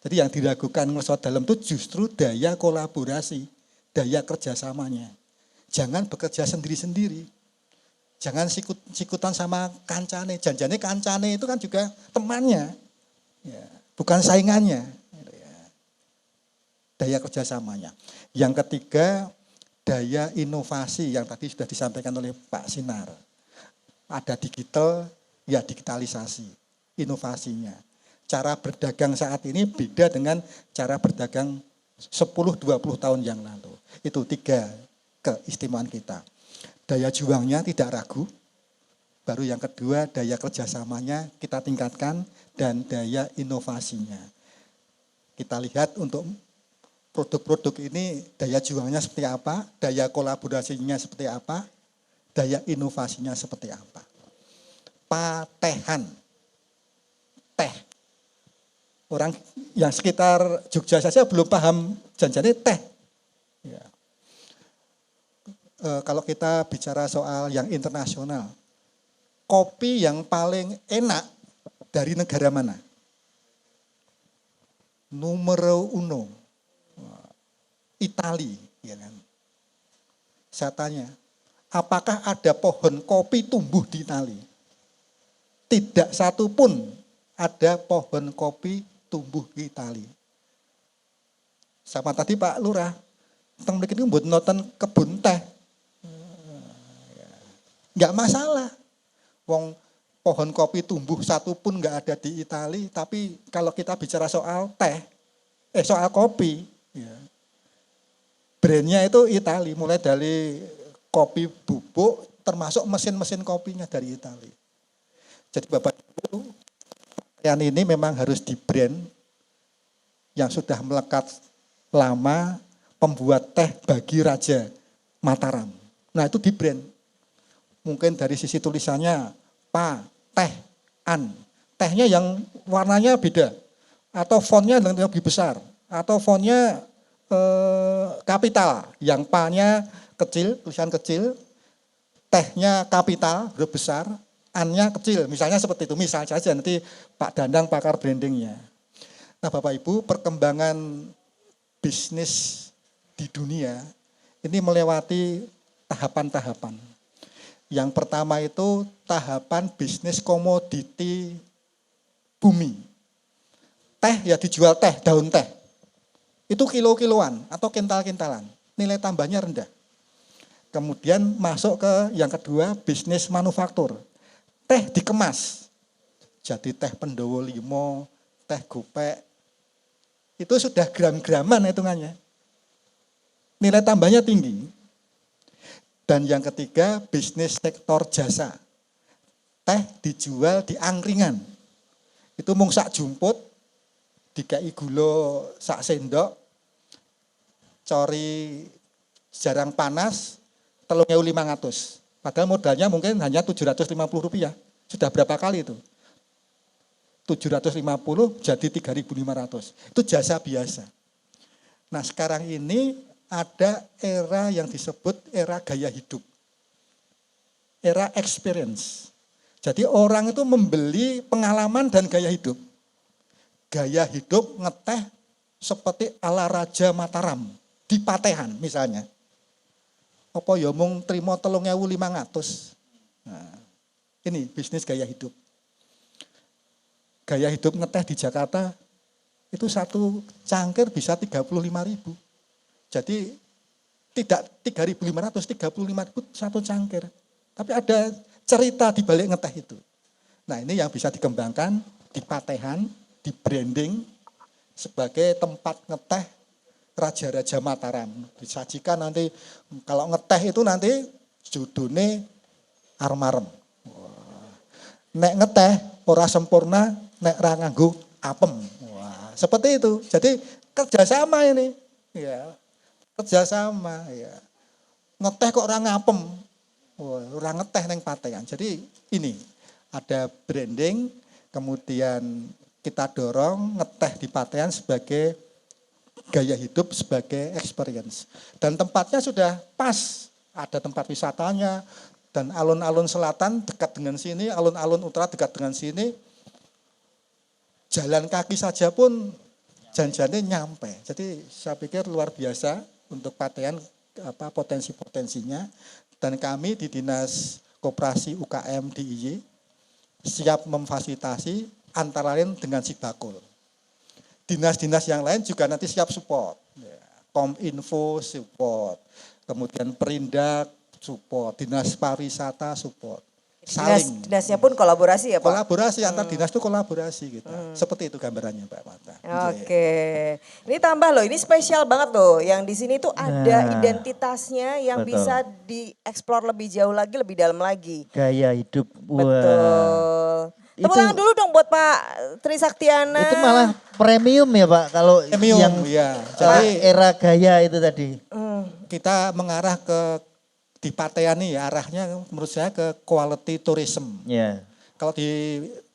Jadi yang diragukan Ngersot Dalem itu justru daya kolaborasi, daya kerjasamanya. Jangan bekerja sendiri-sendiri. Jangan sikutan sama kancane. Janjane kancane itu kan juga temannya. Ya, bukan saingannya. Daya kerjasamanya. Yang ketiga, daya inovasi yang tadi sudah disampaikan oleh Pak Sinar. Ada digital, ya digitalisasi. Inovasinya. Cara berdagang saat ini beda dengan cara berdagang 10-20 tahun yang lalu. Itu 3 keistimewaan kita. daya juangnya tidak ragu. Baru yang kedua, daya kerjasamanya kita tingkatkan dan daya inovasinya. Kita lihat untuk produk-produk ini daya juangnya seperti apa, daya kolaborasinya seperti apa, daya inovasinya seperti apa. Patehan, teh. Orang yang sekitar Jogja saja belum paham janjane teh. Ya. Kalau kita bicara soal yang internasional, kopi yang paling enak dari negara mana? Numero uno, Itali. Ya kan? Saya tanya, apakah ada pohon kopi tumbuh di Itali? Tidak satu pun ada pohon kopi tumbuh di Itali. Sama tadi Pak Lurah, teng mriki niku mboten nonton kebun teh. Enggak masalah. Wong pohon kopi tumbuh satu pun enggak ada di Itali, tapi kalau kita bicara soal teh, soal kopi, ya, brandnya itu Itali, mulai dari kopi bubuk, termasuk mesin-mesin kopinya dari Itali. Jadi Bapak Ibu, yang ini memang harus di brand yang sudah melekat lama, pembuat teh bagi Raja Mataram. Nah itu di brand. Mungkin dari sisi tulisannya pa, teh, an. Tehnya yang warnanya beda. Atau fontnya lebih besar. Atau fontnya kapital. Yang pa-nya kecil, tulisan kecil. Tehnya kapital, huruf besar. An-nya kecil. Misalnya seperti itu. Misal saja nanti Pak Dandang pakar brandingnya. Nah Bapak Ibu, perkembangan bisnis di dunia ini melewati tahapan-tahapan. Yang pertama itu tahapan bisnis komoditi bumi. Teh ya dijual teh, daun teh. Itu kilo-kiloan atau kintal-kintalan. Nilai tambahnya rendah. Kemudian masuk ke yang kedua, bisnis manufaktur. Teh dikemas. Jadi teh Pendowo Limo, teh Gopek. Itu sudah gram-graman hitungannya. Nilai tambahnya tinggi. Dan yang ketiga, bisnis sektor jasa. Teh dijual di angkringan. Itu mung sak jumput, dikai gula sak sendok, cori jarang panas, 3.500. Padahal modalnya mungkin hanya Rp750. Sudah berapa kali itu? 750 jadi 3.500. Itu jasa biasa. Nah sekarang ini ada era yang disebut era gaya hidup. Era experience. Jadi orang itu membeli pengalaman dan gaya hidup. Gaya hidup ngeteh seperti ala Raja Mataram. Di Patehan misalnya. Apa ya mung trimo 3.500. Nah, ini bisnis gaya hidup. Gaya hidup ngeteh di Jakarta itu satu cangkir bisa 35.000. Jadi tidak 3.500, 35.000 satu cangkir. Tapi ada cerita di balik ngeteh itu. Nah ini yang bisa dikembangkan di Patehan, di branding sebagai tempat ngeteh Raja-Raja Mataram. Disajikan nanti, kalau ngeteh itu nanti judulnya armarem. Nek ngeteh ora sempurna, nek ra nganggo apem. Wah, seperti itu. Jadi kerjasama ini. Ya. Kerjasama ya. Ngeteh kok orang ngapem. Orang ngeteh neng Patehan. Jadi ini ada branding, kemudian kita dorong ngeteh di Patehan sebagai gaya hidup, sebagai experience. Dan tempatnya sudah pas. Ada tempat wisatanya dan alun-alun selatan dekat dengan sini, alun-alun utara dekat dengan sini. Jalan kaki saja pun janjiannya nyampe. Jadi saya pikir luar biasa untuk Patehan potensi-potensinya, dan kami di Dinas Koperasi UKM DIY siap memfasilitasi antara lain dengan Sibakul. Dinas-dinas yang lain juga nanti siap support. Kominfo support, kemudian Perindak support, Dinas Pariwisata support. saling. Dinasnya pun kolaborasi ya Pak? Kolaborasi antar dinas itu kolaborasi kita. Seperti itu gambarannya Mbak Marta. Oke, ini tambah loh, ini spesial banget loh. Yang di sini tuh ada identitasnya yang betul. bisa dieksplor lebih jauh lagi, lebih dalam lagi. Gaya hidup. Wah. Betul. Tepuk tangan dulu dong buat Pak Trisaktiana. Itu malah premium ya Pak kalau Premium, yang ya. Jadi era gaya itu tadi. Kita mengarah ke di Pateani ya, arahnya menurut saya ke quality tourism. Ya. Kalau di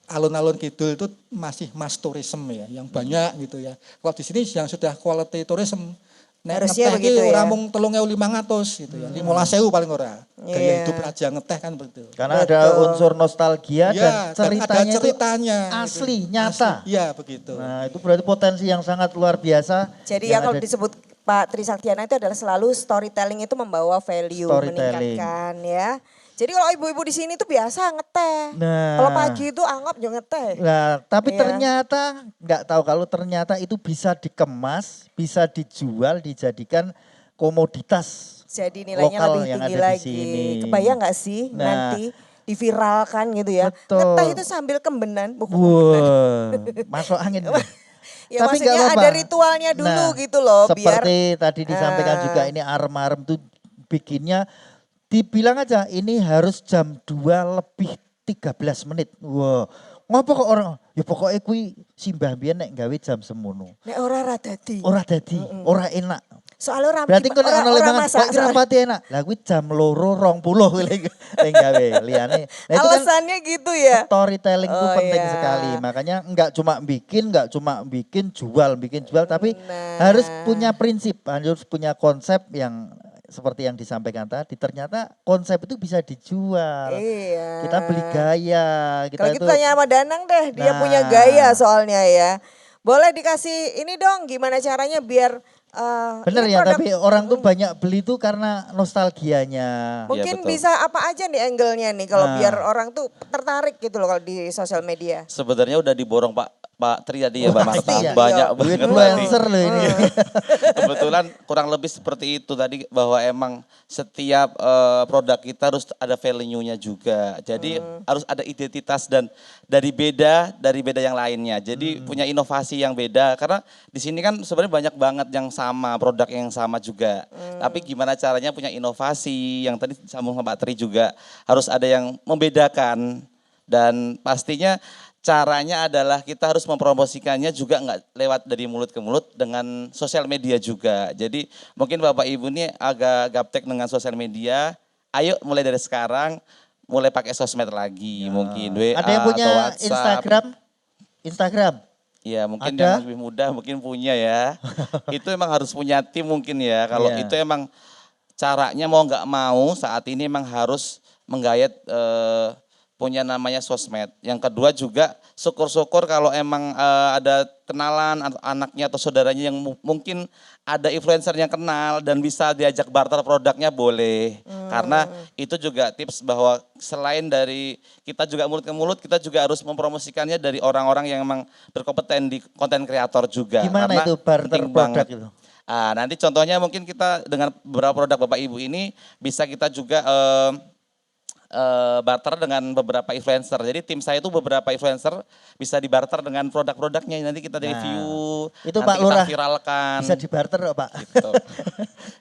alun-alun kidul itu masih mass tourism ya, yang banyak gitu ya. Kalau di sini yang sudah quality tourism, Harusnya ngeteh begitu ki ya. ora mung 3.500 gitu ya. 15.000 paling ora. Gaya hidup raja ngeteh kan begitu. Karena ada unsur nostalgia Iya, dan dan ada ceritanya itu asli, gitu. nyata. Iya begitu. Nah itu berarti potensi yang sangat luar biasa. Jadi ya yang kalau ada- disebut Pak Trisaktiana itu adalah selalu storytelling itu membawa value, Storytelling. meningkatkan ya. Jadi kalau ibu-ibu di sini tuh biasa ngeteh. Nah. Kalau pagi itu anggap juga ngeteh. Nah, tapi Iya. ternyata nggak tahu kalau ternyata itu bisa dikemas, bisa dijual, dijadikan komoditas Jadi nilainya lokal lebih yang tinggi ada di lagi. sini. Kebayang nggak sih Nah. nanti diviralkan gitu ya. Betul. Ngeteh itu sambil kembenan, bukan Wah, masuk angin. Ya Tapi maksudnya nggak apa-apa. ada ritualnya dulu Nah, gitu loh. Seperti tadi disampaikan Ah. juga ini arem-arem tuh bikinnya dibilang aja ini harus jam 2 lebih 13 menit. Wah, ngapa kok orang ya pokoknya kui simbah biyen nek gawe jam semono. Nek ora dadi. Ora dadi, ora enak. Soalnya orang Berarti kok nek ono limangan masak. kok kira pati enak. Lah kuwi jam 2:20 kuwi lek gawe liyane. Nah, itu kan Alasannya gitu ya. storytelling itu Oh, penting iya. sekali. Makanya enggak cuma bikin jual, tapi Nah. harus punya prinsip, harus punya konsep yang seperti yang disampaikan tadi. Ternyata konsep itu bisa dijual. Iya. Kita beli gaya. Kalau gitu tanya sama Danang deh, dia Nah. punya gaya soalnya ya. Boleh dikasih ini dong, gimana caranya biar Bener ini ya, produk- tapi orang tuh banyak beli tuh karena nostalgianya. mungkin betul. bisa apa aja nih angle-nya nih kalau Nah. biar orang tuh tertarik gitu loh kalau di sosial media. Sebenarnya udah diborong Pak Tri tadi ya Mbak Marta. Pasti ya. Banyak Iya. banget tadi. Influencer loh ini. Kebetulan kurang lebih seperti itu tadi bahwa emang setiap produk kita harus ada value-nya juga. Jadi harus ada identitas dan dari beda yang lainnya. Jadi punya inovasi yang beda karena di sini kan sebenarnya banyak banget yang sama, produk yang sama juga. Tapi gimana caranya punya inovasi yang tadi sambung sama Pak Tri juga harus ada yang membedakan dan pastinya caranya adalah kita harus mempromosikannya juga nggak lewat dari mulut ke mulut dengan sosial media juga. Jadi mungkin Bapak Ibu ini agak gaptek dengan sosial media. Ayo mulai dari sekarang mulai pakai sosmed lagi mungkin WA Ada yang punya atau WhatsApp. Instagram? Ya mungkin Ada? yang lebih muda mungkin punya ya. Itu emang harus punya tim mungkin ya. Kalau Iya. itu emang caranya mau nggak mau saat ini emang harus menggayat punya namanya sosmed. Yang kedua juga syukur-syukur kalau emang ada kenalan anaknya atau saudaranya yang mungkin ada influencer yang kenal dan bisa diajak barter produknya boleh. Karena itu juga tips bahwa selain dari kita juga mulut ke mulut, kita juga harus mempromosikannya dari orang-orang yang emang berkompeten di konten kreator juga. Gimana Karena itu barter penting produk banget. itu? Nanti contohnya mungkin kita dengan beberapa produk Bapak Ibu ini bisa kita juga barter dengan beberapa influencer. Jadi tim saya itu beberapa influencer bisa dibarter dengan produk-produknya. Nanti kita review, itu nanti Pak kita Lurah viralkan. Bisa dibarter loh Pak. Gitu.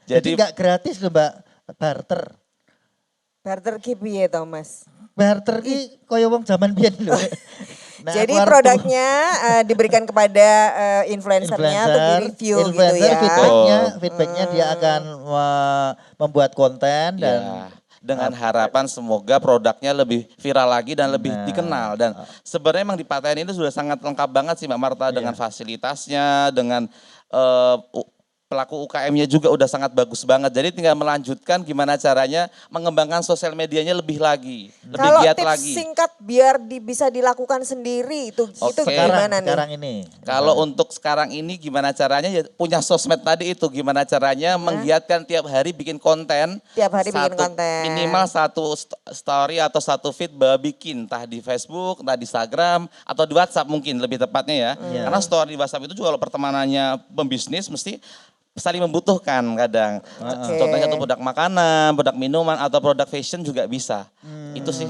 Jadi nggak gratis loh Mbak, barter. Barter ki piye to, Mas? Barter ki koyo wong zaman biyen lho. Nah, Jadi aku arep produknya diberikan kepada influencernya untuk di-review gitu influencer ya. feedbacknya dia akan membuat konten dan Ya, dengan harapan semoga produknya lebih viral lagi dan lebih dikenal. Dan sebenarnya emang di PTN itu sudah sangat lengkap banget sih Mbak Marta dengan fasilitasnya, dengan pelaku UKM-nya juga udah sangat bagus banget. Jadi tinggal melanjutkan gimana caranya mengembangkan sosial medianya lebih lagi, lebih Kalau giat tips lagi. singkat biar bisa dilakukan sendiri itu Oke. gimana nih? sekarang ini. Kalau untuk sekarang ini gimana caranya ya punya sosmed tadi itu gimana caranya menggiatkan tiap hari bikin konten. Tiap hari bikin konten. Minimal satu story atau satu feed bikin entah di Facebook, entah di Instagram atau di WhatsApp mungkin lebih tepatnya ya. Karena story di WhatsApp itu juga kalau pertemanannya pembisnis mesti saling membutuhkan kadang. Contohnya satu produk makanan, produk minuman atau produk fashion juga bisa. Itu sih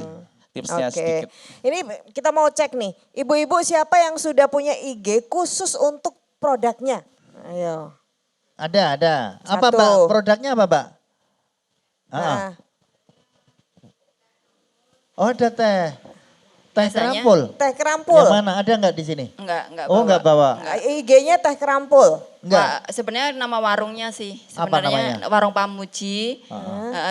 tipsnya Oke. sedikit. Ini kita mau cek nih, ibu-ibu siapa yang sudah punya IG khusus untuk produknya? Ayo. Ada. Apa Satu. Mbak? Produknya apa Mbak? Nah, Oh ada teh. Teh Biasanya kerampul. teh kerampul. Yang mana? Ada nggak di sini? Enggak Oh nggak bawa. IG-nya teh kerampul. Enggak. Sebenarnya nama warungnya sih. Apa Sebenarnya namanya? Warung Pamuji.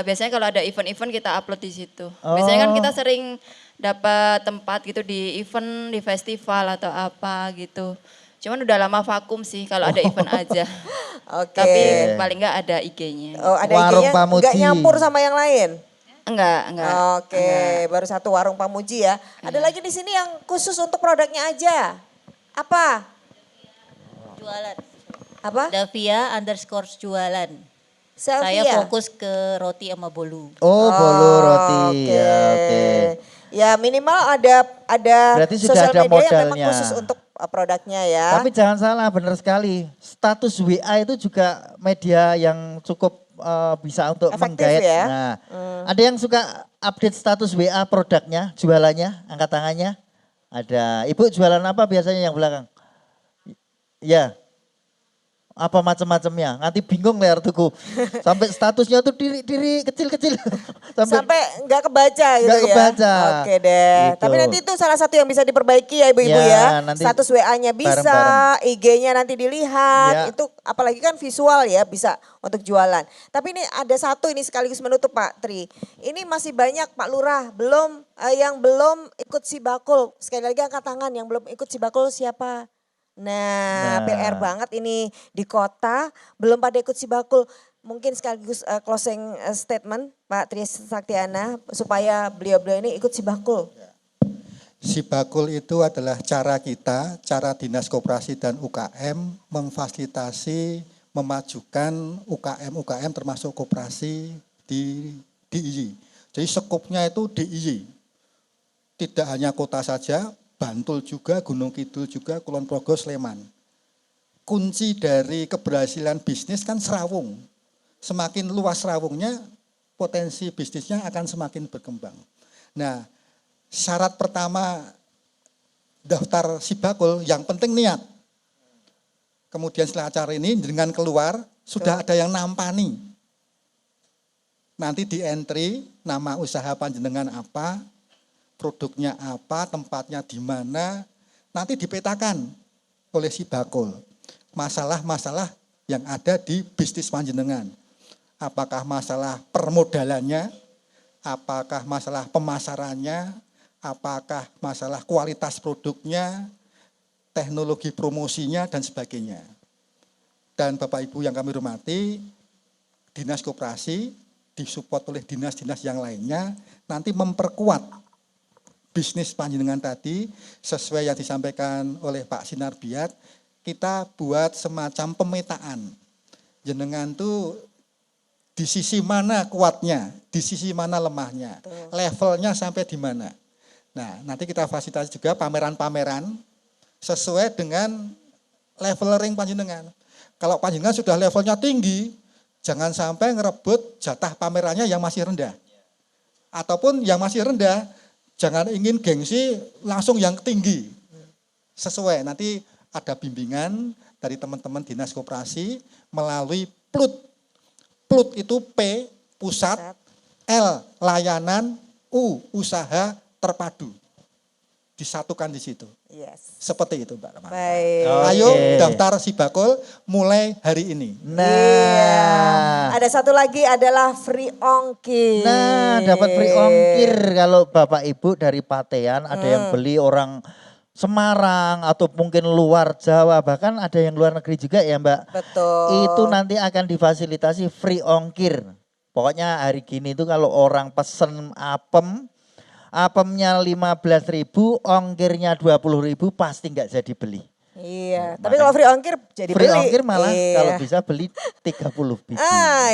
Biasanya kalau ada event-event kita upload di situ. Oh. Biasanya kan kita sering dapat tempat gitu di event, di festival atau apa gitu. Cuman udah lama vakum sih kalau ada event aja. Oke. Tapi paling enggak ada IG-nya. Oh, ada Warung IG-nya Pamuji. nggak nyampur sama yang lain? Enggak. Oke, baru satu warung Pamuji ya. Ada lagi di sini yang khusus untuk produknya aja. Apa? Jualan. Apa? Davia_jualan. Saya Selvia. fokus ke roti sama bolu. Oh bolu roti. Oke. Ya, oke. Ya minimal ada Berarti sudah sosial ada media yang memang modalnya. khusus untuk produknya ya. Tapi jangan salah, benar sekali. Status WA itu juga media yang cukup bisa untuk Efektif menggait. ya. Nah, ada yang suka update status WA produknya, jualannya, angkat tangannya. Ada. Ibu jualan apa biasanya yang belakang? Ya. Apa macam-macamnya. Nanti bingung layar tuku. Sampai statusnya tuh diri kecil-kecil. Sampai nggak kebaca gitu nggak ya. kebaca. Oke deh. Gitu. Tapi nanti itu salah satu yang bisa diperbaiki ya ibu-ibu Ya, ya. nanti Status WA-nya bisa, bareng-bareng. IG-nya nanti dilihat. Ya. Itu apalagi kan visual ya bisa untuk jualan. Tapi ini ada satu ini sekaligus menutup Pak Tri. Ini masih banyak Pak Lurah yang belum ikut Sibakul. Sekali lagi angkat tangan yang belum ikut Sibakul siapa? Nah, PR banget ini di kota belum pada ikut Sibakul. Mungkin sekaligus closing statement Pak Tri Saktiana supaya beliau-beliau ini ikut Sibakul. Sibakul itu adalah cara kita, cara Dinas Koperasi dan UKM memfasilitasi, memajukan UKM termasuk koperasi di DIY. Jadi skopnya itu DIY. Tidak hanya kota saja, Bantul juga, Gunung Kidul juga, Kulon Progo, Sleman. Kunci dari keberhasilan bisnis kan serawung. Semakin luas serawungnya, potensi bisnisnya akan semakin berkembang. Nah, syarat pertama daftar Sibakul yang penting niat. Kemudian setelah acara ini dengan keluar sudah ada yang nampani. Nanti di entry nama usaha panjenengan apa, produknya apa, tempatnya di mana, nanti dipetakan oleh Sibakul. Masalah-masalah yang ada di bisnis panjenengan. Apakah masalah permodalannya, apakah masalah pemasarannya, apakah masalah kualitas produknya, teknologi promosinya, dan sebagainya. Dan Bapak Ibu yang kami hormati, Dinas Koperasi disupport oleh dinas-dinas yang lainnya, nanti memperkuat bisnis panjenengan tadi, sesuai yang disampaikan oleh Pak Sinar Biat, kita buat semacam pemetaan. Jenengan tuh di sisi mana kuatnya, di sisi mana lemahnya, levelnya sampai di mana. Nah, nanti kita fasilitasi juga pameran-pameran sesuai dengan leveling panjenengan. Kalau panjenengan sudah levelnya tinggi, jangan sampai ngerebut jatah pamerannya yang masih rendah. Ataupun yang masih rendah, jangan ingin gengsi langsung yang tinggi. Sesuai, nanti ada bimbingan dari teman-teman Dinas Koperasi melalui PLUT. PLUT itu P, pusat, L, layanan, U, usaha terpadu. Disatukan di situ. Yes. Seperti itu Mbak Rama. Baik. Ayo daftar Sibakul mulai hari ini. Nah. Iya. Ada satu lagi adalah free ongkir. Nah, dapat free ongkir kalau Bapak Ibu dari Patean ada yang beli orang Semarang atau mungkin luar Jawa, bahkan ada yang luar negeri juga ya Mbak. Betul. Itu nanti akan difasilitasi free ongkir. Pokoknya hari gini itu kalau orang pesen apemnya 15.000, ongkirnya 20.000 pasti nggak jadi beli. Iya, tapi kalau free ongkir jadi Free beli. ongkir malah Iya. kalau bisa beli 30 biji.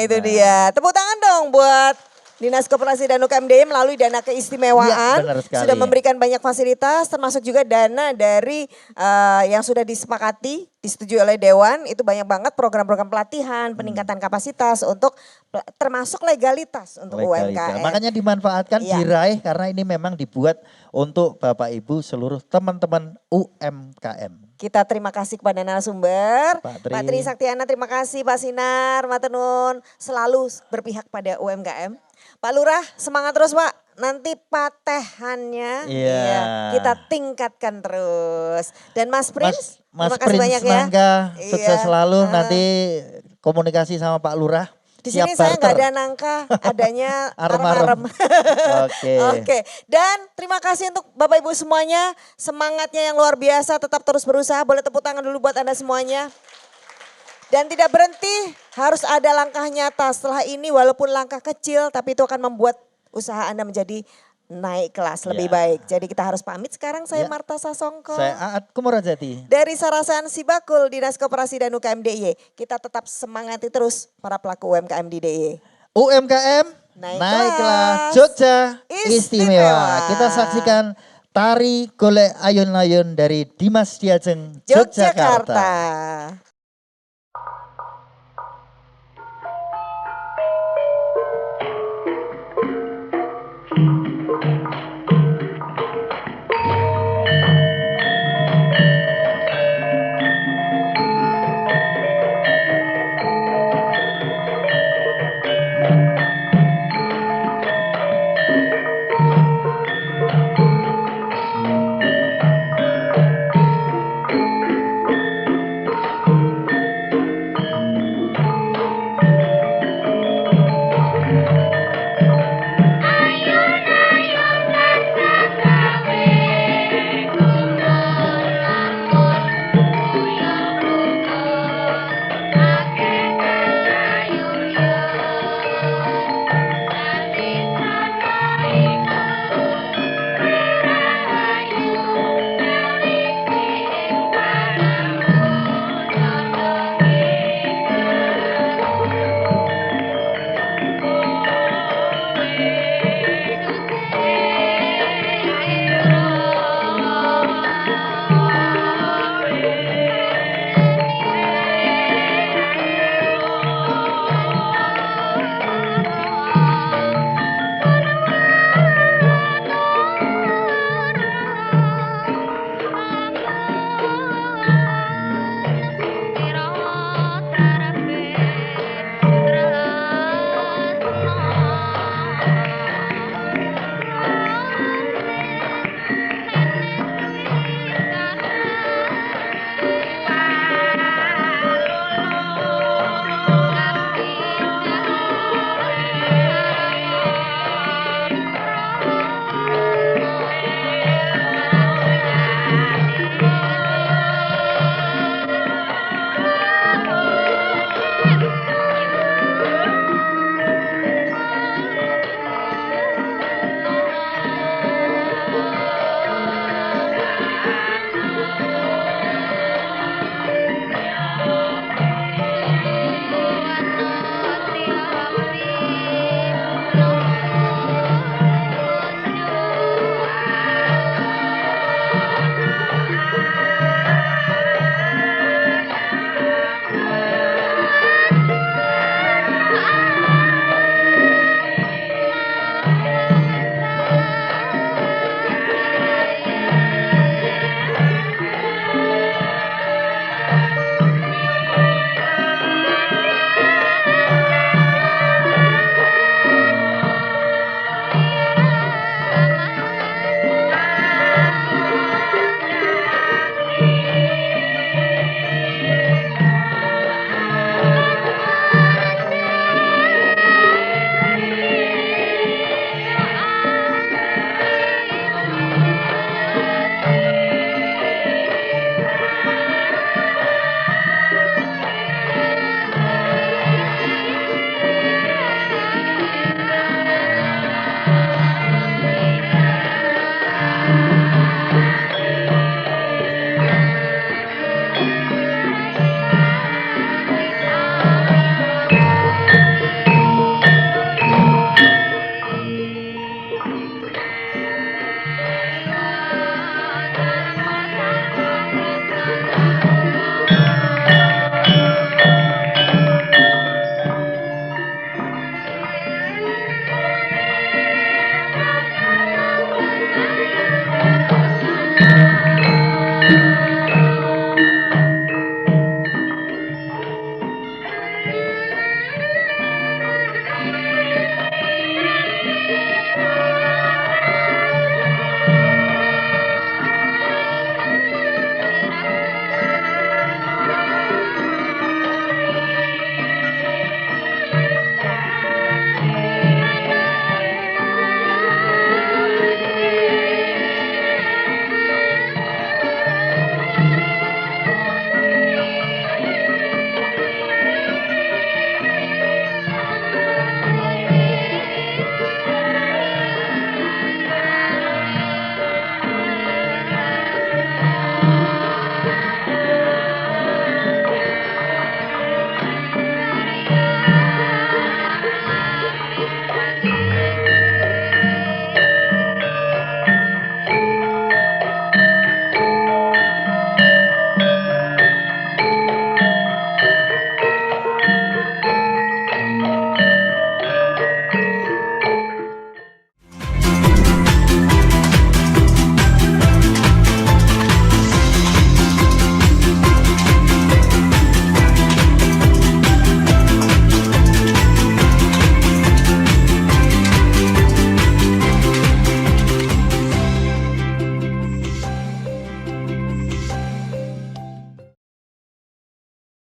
Itu dia. Tepuk tangan dong buat Dinas Koperasi dan UKM DIY melalui dana keistimewaan Iya, benar sekali. sudah memberikan banyak fasilitas termasuk juga dana dari yang sudah disepakati disetujui oleh Dewan, itu banyak banget program-program pelatihan, peningkatan kapasitas untuk termasuk legalitas untuk UMKM. Makanya dimanfaatkan, Iya. diraih karena ini memang dibuat untuk Bapak Ibu seluruh teman-teman UMKM. Kita terima kasih kepada narasumber. Pak Pak Tri Saktiana, terima kasih Pak Sinar, Matenun, selalu berpihak pada UMKM. Pak Lurah, semangat terus Pak. Nanti patehannya kita tingkatkan terus. Dan Mas Prince, Mas terima kasih Prince banyak ya. Mangga, sukses Iya. selalu. Nanti komunikasi sama Pak Lurah. Di sini siap saya nggak barter. ada nangka, adanya Arem-arem. arem-arem. Oke. Oke. Dan terima kasih untuk Bapak Ibu semuanya. Semangatnya yang luar biasa, tetap terus berusaha. Boleh tepuk tangan dulu buat Anda semuanya. Dan tidak berhenti, harus ada langkah nyata. Setelah ini walaupun langkah kecil, tapi itu akan membuat usaha Anda menjadi naik kelas lebih baik. Jadi kita harus pamit sekarang. Saya Marta Sasongko. Saya Aat Kumurajati. Dari Sarasan Sibakul, Dinas Koperasi dan UKM DIY. Kita tetap semangati terus para pelaku UMKM di DIY. UMKM, naiklah Jogja istimewa. Kita saksikan tari golek ayun-ayun dari Dimas Diajeng, Yogyakarta.